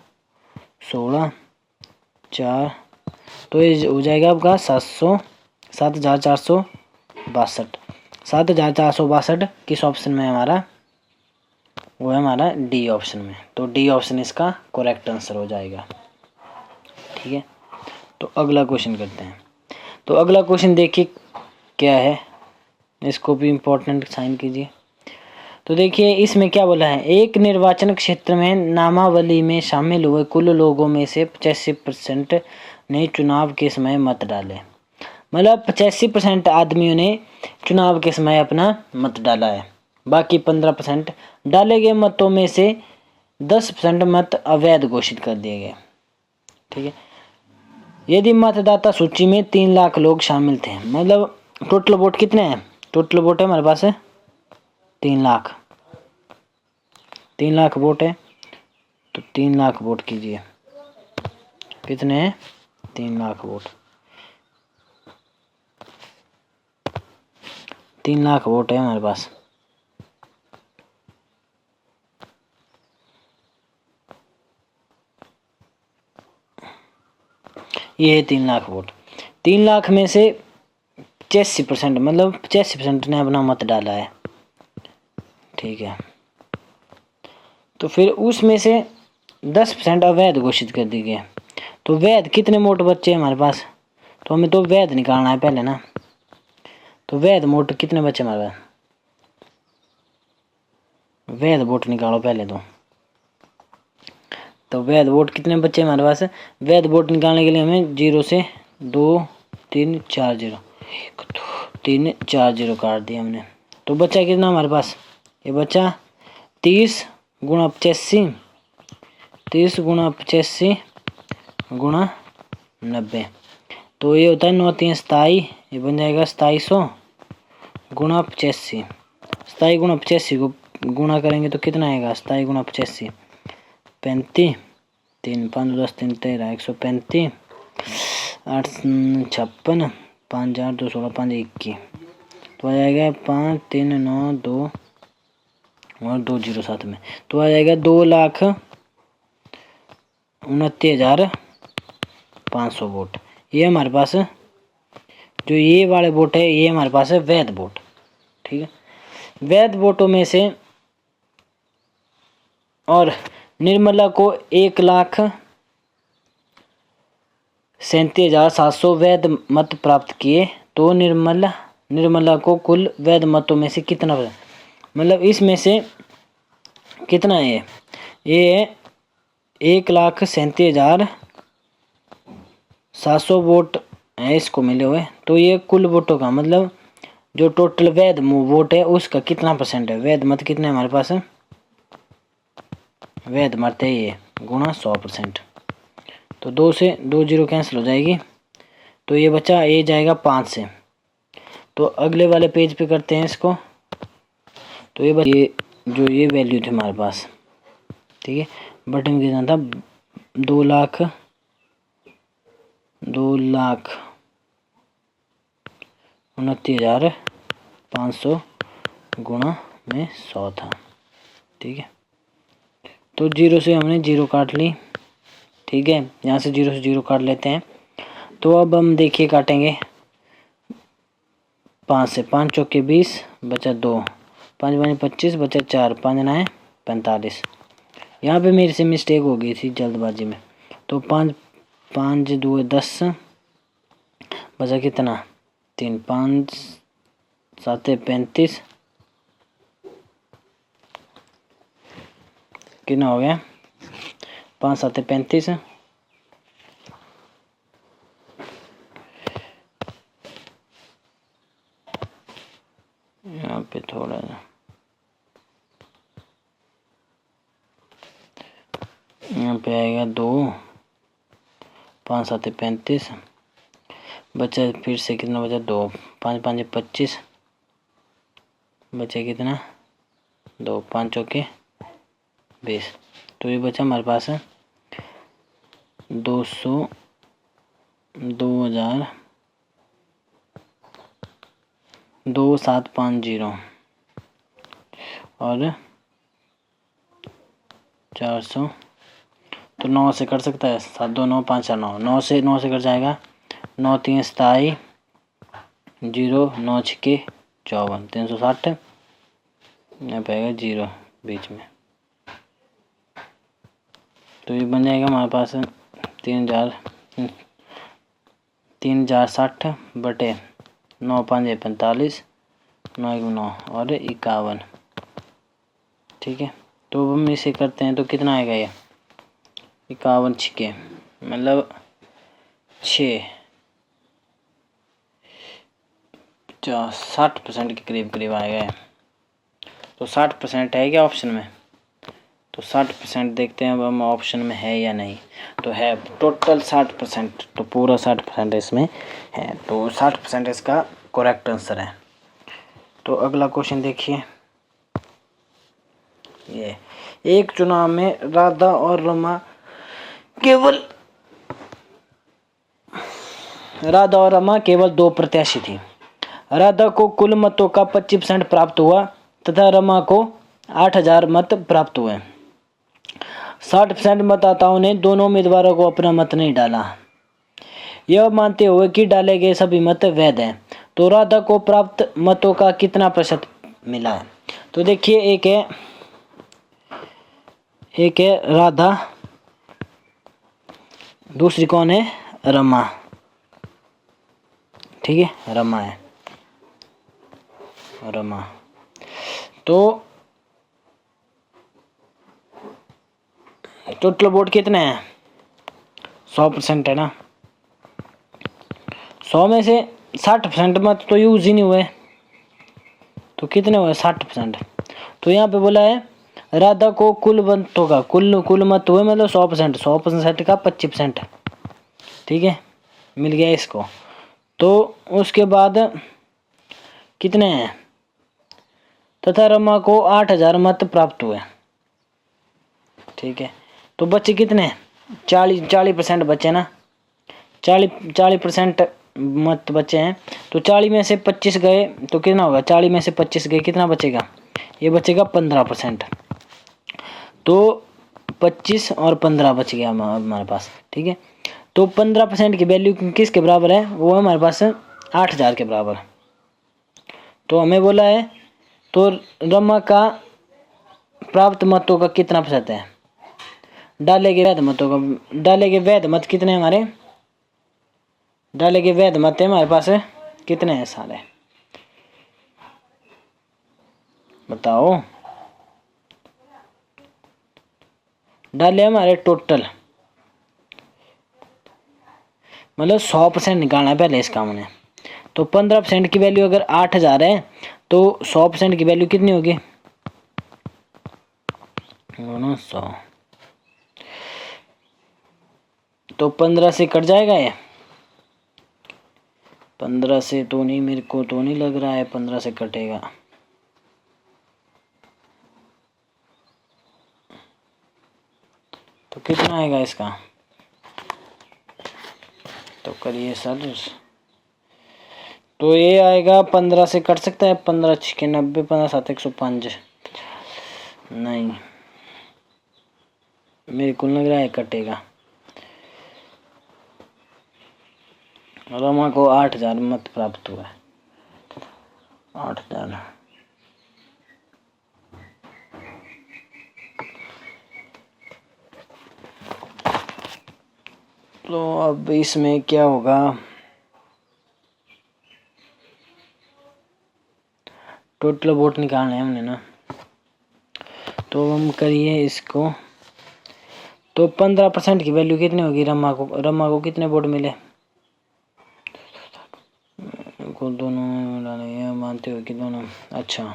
16 4। तो ये हो जाएगा आपका 7,462, 7,462 किस ऑप्शन में है हमारा, वो है हमारा डी ऑप्शन में। तो डी ऑप्शन इसका करेक्ट आंसर हो जाएगा, ठीक है। तो अगला क्वेश्चन करते हैं। तो अगला क्वेश्चन देखिए, क्या है, इसको भी इम्पोर्टेंट साइन कीजिए। तो देखिए इसमें क्या बोला है, एक निर्वाचन क्षेत्र में नामावली में शामिल हुए कुल लोगों में से 85% ने चुनाव के समय मत डाले। मतलब 85% आदमियों ने चुनाव के समय अपना मत डाला है। बाकी 15% डाले गए मतों में से 10% मत अवैध घोषित कर दिए गए। ठीक है, यदि मतदाता सूची में 3 लाख लोग शामिल थे, मतलब टोटल वोट कितने हैं, टोटल वोट है हमारे पास 3 लाख, 3 लाख वोट है। तो 3 लाख वोट कीजिए, कितने हैं, 3 लाख वोट, 3 लाख वोट है हमारे पास। ये है 3 लाख वोट। 3 लाख में से 85%, मतलब 85% ने अपना मत डाला है। ठीक है, तो फिर उसमें से 10% अवैध घोषित कर दी गई। तो वैध कितने वोट बच्चे हमारे पास, तो हमें तो वैध निकालना है पहले ना। तो वैध वोट कितने बचे हमारे पास, वैध वोट निकालो पहले तो वैध वोट कितने बचे हमारे पास। वैध वोट निकालने के लिए हमें 0 से 2 3 4 0 1 2 3 4 0 काट दिया हमने। तो बचा कितना हमारे पास, ये बचा 30 गुणा 85, 30 गुणा 85 गुणा 90। तो ये होता है 9 3 27, ये बन जाएगा 2700 गुणा 85। 27 गुणा 85 को गुणा करेंगे तो कितना आएगा, 27 गुणा 85 35, 3 5 10 3 13 135, 8 56, 5 4 2 16 5 21। तो आ जाएगा 5 3 9 2 और 2 0 साथ में। तो आ जाएगा 2,29,500 वोट। ये हमारे पास जो ये वाले वोट है, ये हमारे पास है वैध वोट। ठीक है, वैध वोटों में से और निर्मला को 1,37,700 वैध मत प्राप्त किए। तो निर्मला को कुल वैध मतों में से कितना, मतलब इसमें से कितना है, ये 1,37,700 वोट है इसको मिले हुए। तो ये कुल वोटों का मतलब जो टोटल वैध वोट है उसका कितना परसेंट है, वैध मत कितने हमारे पास है, वैध मत है ये गुणा 100%। तो 2 से 2 0 कैंसिल हो जाएगी, तो ये बचा, ये जाएगा 5 से। तो अगले वाले पेज पे करते हैं इसको। तो ये जो ये वैल्यू थी हमारे पास, ठीक है, बटन कितना था, 2,29,500 गुणा में 100 था। ठीक है, तो 0 से हमने 0 काट ली। ठीक है, यहाँ से 0 से 0 काट लेते हैं। तो अब हम देखिए काटेंगे 5 से, 5 चौके 20 बचा 2, 5 5 25 बचा 4, 5 9 45। यहाँ पे मेरे से मिस्टेक हो गई थी जल्दबाजी में। तो 5 5 2 10 बचा कितना 3, 5 7 35, कितना हो गया 5 7 35। यहाँ पे थोड़ा यहाँ पे आएगा 2, 5 7 35 बचा, फिर से कितना बचा 2, 5 5 25 बचा कितना 2, 5 चौके 20। तो ये बचा हमारे पास 200 2000 2750 और 400। तो 9 से कट सकता है, 7 2 9 5 4 9, 9 से कट जाएगा, 9 3 27 0 9 6 54 360। यहाँ पे आएगा 0 बीच में। तो ये बन जाएगा हमारे पास 3,060 बटे 9×5 = 45, 9×9 और 51। ठीक है, तो हम इसे करते हैं तो कितना आएगा ये 51 छिके मतलब 6 60% के करीब करीब आएगा। तो 60% है क्या ऑप्शन में? तो 60% देखते हैं अब हम ऑप्शन में है या नहीं। तो है टोटल 60%, तो पूरा 60% इसमें है, तो 60% इसका करेक्ट आंसर है। तो अगला क्वेश्चन देखिए, ये एक चुनाव में राधा और रमा केवल 2 प्रत्याशी थी। राधा को कुल मतों का 25% प्राप्त हुआ तथा रमा को 8000 मत प्राप्त हुए। 60% मतदाताओं ने दोनों उम्मीदवारों को अपना मत नहीं डाला, यह मानते हुए कि डाले गए सभी मत वैध हैं। तो राधा को प्राप्त मतों का कितना प्रतिशत मिला है? तो देखिए, एक है राधा, दूसरी कौन है? रमा। ठीक है, रमा है, रमा। तो टोटल वोट कितने हैं? 100% है ना। 100 में से 60% मत तो यूज ही नहीं हुए, तो कितने हुए? 60%। तो यहाँ पे बोला है राधा को कुल मतों का कुल मत हुए मतलब 100%, 100% का 25%। ठीक है, मिल गया इसको। तो उसके बाद कितने हैं? तथा रमा को 8000 मत प्राप्त हुए। ठीक है, तो बच्चे कितने? 40% बचे ना, 40% मत बचे हैं। तो 40 में से 25 गए तो कितना होगा? 40 में से 25 गए, कितना बचेगा? ये बचेगा 15%। तो 25 और 15 बच गया हमारे पास। ठीक है, तो 15% की वैल्यू किसके बराबर है? वो है हमारे पास 8000 के बराबर। तो हमें बोला है तो रमा का प्राप्त मतों का कितना प्रतिशत है? डाले गए वैध मत कितने हमारे? डाले गए वैध मत है हमारे पास कितने हैं सारे? बताओ। डाले हमारे टोटल, मतलब 100% निकालना है पहले इसका हमने। तो 15% की वैल्यू अगर 8000 है तो 100% की वैल्यू कितनी होगी? 100। तो 15 से कट जाएगा ये? 15 से तो नहीं, मेरे को तो नहीं लग रहा है 15 से कटेगा। तो कितना आएगा इसका? तो करिए सर। तो ये आएगा 15 से कट सकता है? 15 6 90, 15 7 105। नहीं, मेरे को लग रहा है कटेगा। रमा को 8000 मत प्राप्त हुआ है, 8000। तो अब इसमें क्या होगा? टोटल वोट निकालने हैं हमने ना, तो हम करिए इसको। तो 15% की वैल्यू कितनी होगी? रमा को कितने वोट मिले? को दोनों डालेंगे, मानते हो कि दोनों। अच्छा,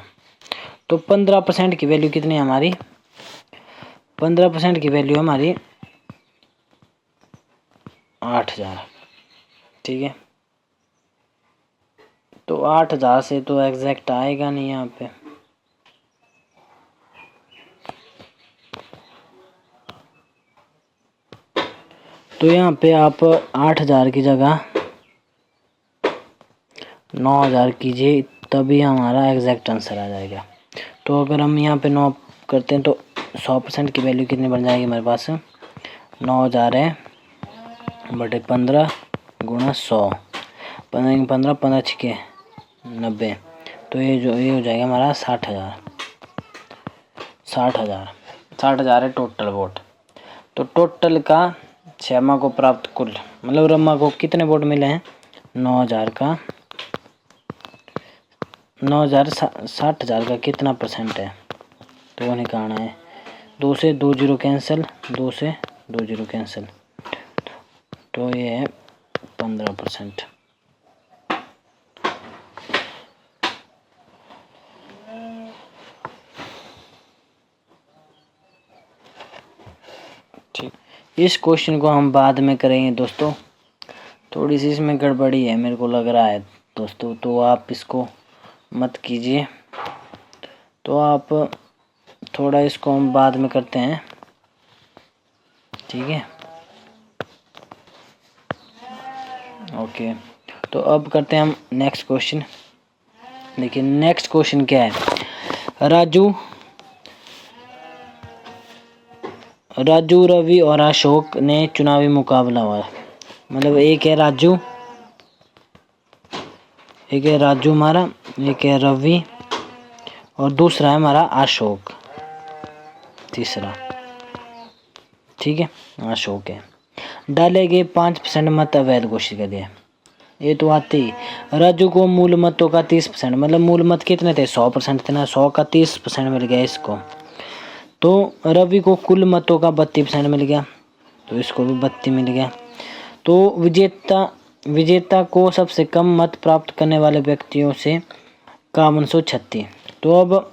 तो 15% की वैल्यू कितनी है हमारी? 15% की वैल्यू हमारी 8000। ठीक है, तो 8000 से तो एग्जैक्ट आएगा नहीं यहाँ पे। तो यहाँ पे आप 8000 की जगह 9000 कीजिए, तभी हमारा एग्जैक्ट आंसर आ जाएगा। तो अगर हम यहाँ पे 9 करते हैं तो 100% की वैल्यू कितनी बन जाएगी हमारे पास? 9000 है बटे 15 गुणा 100, 15 15 छिके 90। तो ये हो जाएगा हमारा 60000। 60000 है टोटल वोट। तो टोटल का श्यामा को प्राप्त कुल मतलब रमा को कितने वोट मिले हैं? 9000 का 9,000 60,000 का कितना परसेंट है, तो वो निकालना है। 2 से 2 जीरो कैंसिल, 2 से 2 जीरो कैंसिल, तो ये है 15%। ठीक, इस क्वेश्चन को हम बाद में करेंगे दोस्तों, थोड़ी सी इसमें गड़बड़ी है मेरे को लग रहा है दोस्तों, तो आप इसको मत कीजिए। तो आप थोड़ा इसको हम बाद में करते हैं, ठीक है। ओके, तो अब करते हैं हम नेक्स्ट क्वेश्चन। देखिए नेक्स्ट क्वेश्चन क्या है, राजू, रवि और अशोक ने चुनावी मुकाबला हुआ। मतलब एक है राजू हमारा, एक है रवि और दूसरा है हमारा अशोक, तीसरा, ठीक है, अशोक है। डाले गए 5% मत अवैध घोषित कर दिए। ये तो आती ही। राजू को मूल मतों का 30%, मतलब मूल मत कितने थे, 100% थे ना, 100 का 30% मिल गया इसको। तो रवि को कुल मतों का 32% मिल गया, तो इसको भी 32 मिल गया। तो विजेता को सबसे कम मत प्राप्त करने वाले व्यक्तियों से 5136। तो अब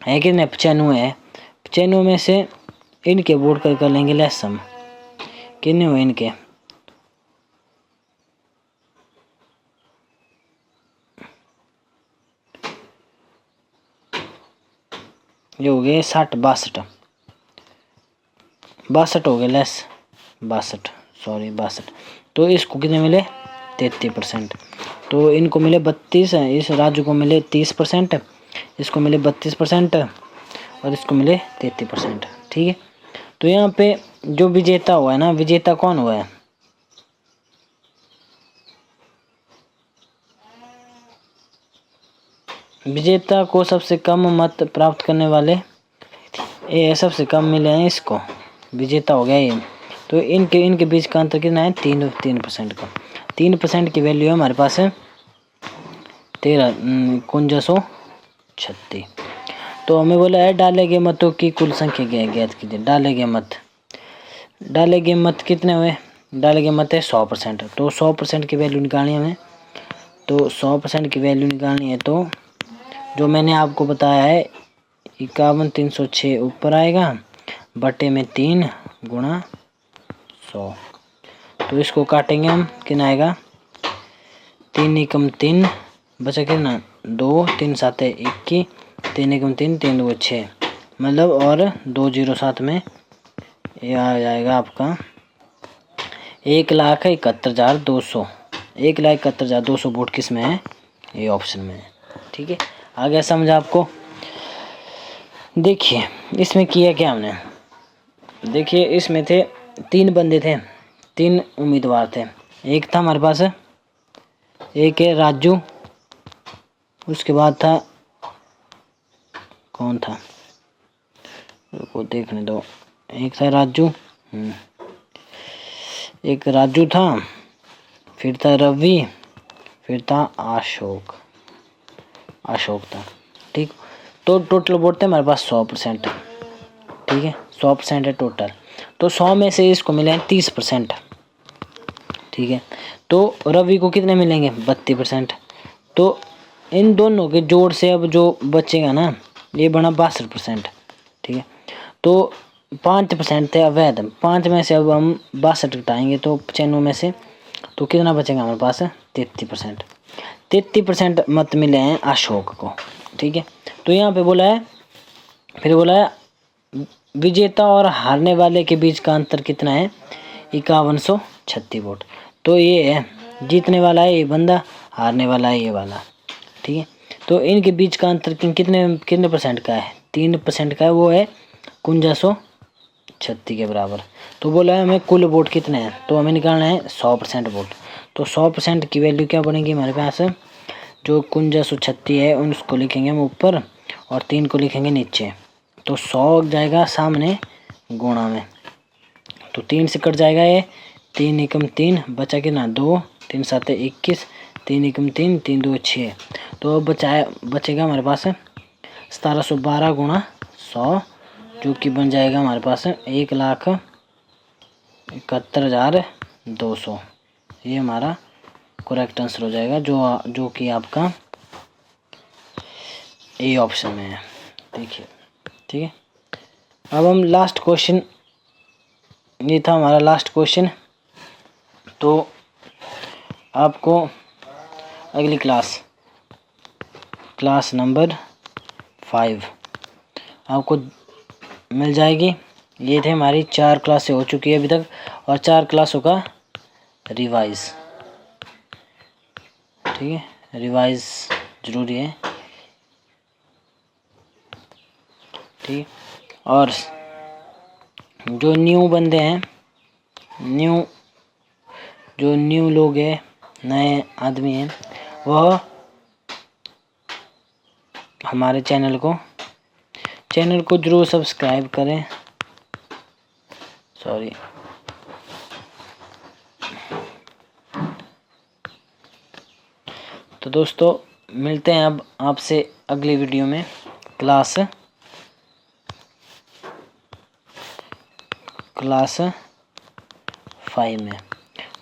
है कितने, 95 है। 95 में से इनके वोट कर लेंगे लेस हम, कितने हुए इनके, ये हो गए 62 हो गए लेस, 62। तो इसको कितने मिले, 33%। तो इनको मिले 32, इस राजू को मिले 30%, इसको मिले 32% और इसको मिले 33%, ठीक है। तो यहाँ पे जो विजेता हुआ है ना, विजेता कौन हुआ है, विजेता को सबसे कम मत प्राप्त करने वाले, ये सबसे कम मिले हैं, इसको विजेता हो गया ये। तो इनके बीच का अंतर कितना है, 3% का। 3% की वैल्यू है हमारे पास है 53,5136। तो हमें बोला है डाले गए मतों की कुल संख्या क्या है, ज्ञात कीजिए। डाले गए मत कितने हुए, डाले गए मत है 100%। तो 100% की वैल्यू निकालनी है हमें, तो 100% की वैल्यू निकालनी है, तो जो मैंने आपको बताया है 51,306 ऊपर आएगा, बटे में 3 गुणा 100। तो इसको काटेंगे हम, कितना आएगा, 3 एकम 3 बचा कितना 2, 3 7 21, 3 एकम 3, 3 2 6, मतलब और 207 में यह आ जाएगा आपका 1,71,200। 1,71,200 वोट किस में है, ये ऑप्शन में है, ठीक है। आ गया समझ आपको। देखिए इसमें किया क्या हमने, देखिए इसमें थे 3 बंदे थे, 3 उम्मीदवार थे। एक था हमारे पास, एक है राजू, उसके बाद था कौन था, वो देखने दो, एक था राजू, एक राजू था, फिर था रवि, फिर था अशोक था, ठीक। तो टोटल वोट थे हमारे पास 100%, ठीक है, 100% है टोटल। तो 100 में से इसको मिले हैं 30%, ठीक है। तो रवि को कितने मिलेंगे, 32%। तो इन दोनों के जोड़ से अब जो बचेगा ना, ये बना 62%, ठीक है। तो 5% थे अवैध, 5 में से अब हम 62 घटाएंगे, तो 95 में से तो कितना बचेगा हमारे पास, 33%। 33% मत मिले हैं अशोक को, ठीक है। तो यहाँ पे बोला है, फिर बोला है विजेता और हारने वाले के बीच का अंतर कितना है, 5136 वोट। तो ये है, जीतने वाला है ये बंदा, हारने वाला है ये वाला, ठीक है। तो इनके बीच का अंतर कितने परसेंट का है, 3% का है, वो है 5136 के बराबर। तो बोला है हमें कुल वोट कितने हैं, तो हमें निकालना है 100% वोट। तो 100% की वैल्यू क्या बनेगी हमारे पास, जो 5136 है उसको लिखेंगे हम ऊपर और 3 को लिखेंगे नीचे। तो 100 जाएगा सामने गुणा में, तो 3 से कट जाएगा ये, 3 एकम 3 बचा कितना 2, 3 7 21, 3 एकम 3, 3 2 6। तो अब बचेगा हमारे पास 1712 गुणा 100, जो कि बन जाएगा हमारे पास 1,71,200। ये हमारा करेक्ट आंसर हो जाएगा, जो कि आपका ए ऑप्शन में है। देखिए, ठीक है। अब हम लास्ट क्वेश्चन, ये था हमारा लास्ट क्वेश्चन। तो आपको अगली क्लास नंबर 5 आपको मिल जाएगी। ये थे हमारी 4 क्लासें हो चुकी है अभी तक, और 4 क्लासों का रिवाइज, ठीक है, रिवाइज ज़रूरी है, ठीक। और जो न्यू बंदे हैं, जो न्यू लोग हैं, नए आदमी हैं, वह हमारे चैनल को जरूर सब्सक्राइब करें। सॉरी, तो दोस्तों मिलते हैं अब आपसे अगली वीडियो में क्लास 5 में।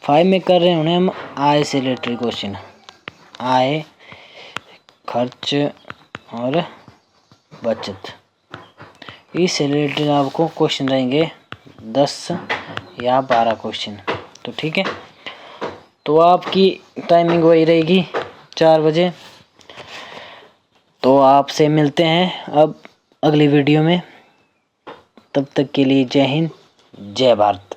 5 में कर रहे होंगे हम आय से रिलेटेड क्वेश्चन, आय, खर्च और बचत, इससे रिलेटेड आपको क्वेश्चन रहेंगे 10 या 12 क्वेश्चन। तो ठीक है, तो आपकी टाइमिंग वही रहेगी 4 बजे। तो आपसे मिलते हैं अब अगली वीडियो में, तब तक के लिए जय हिंद, जय भारत।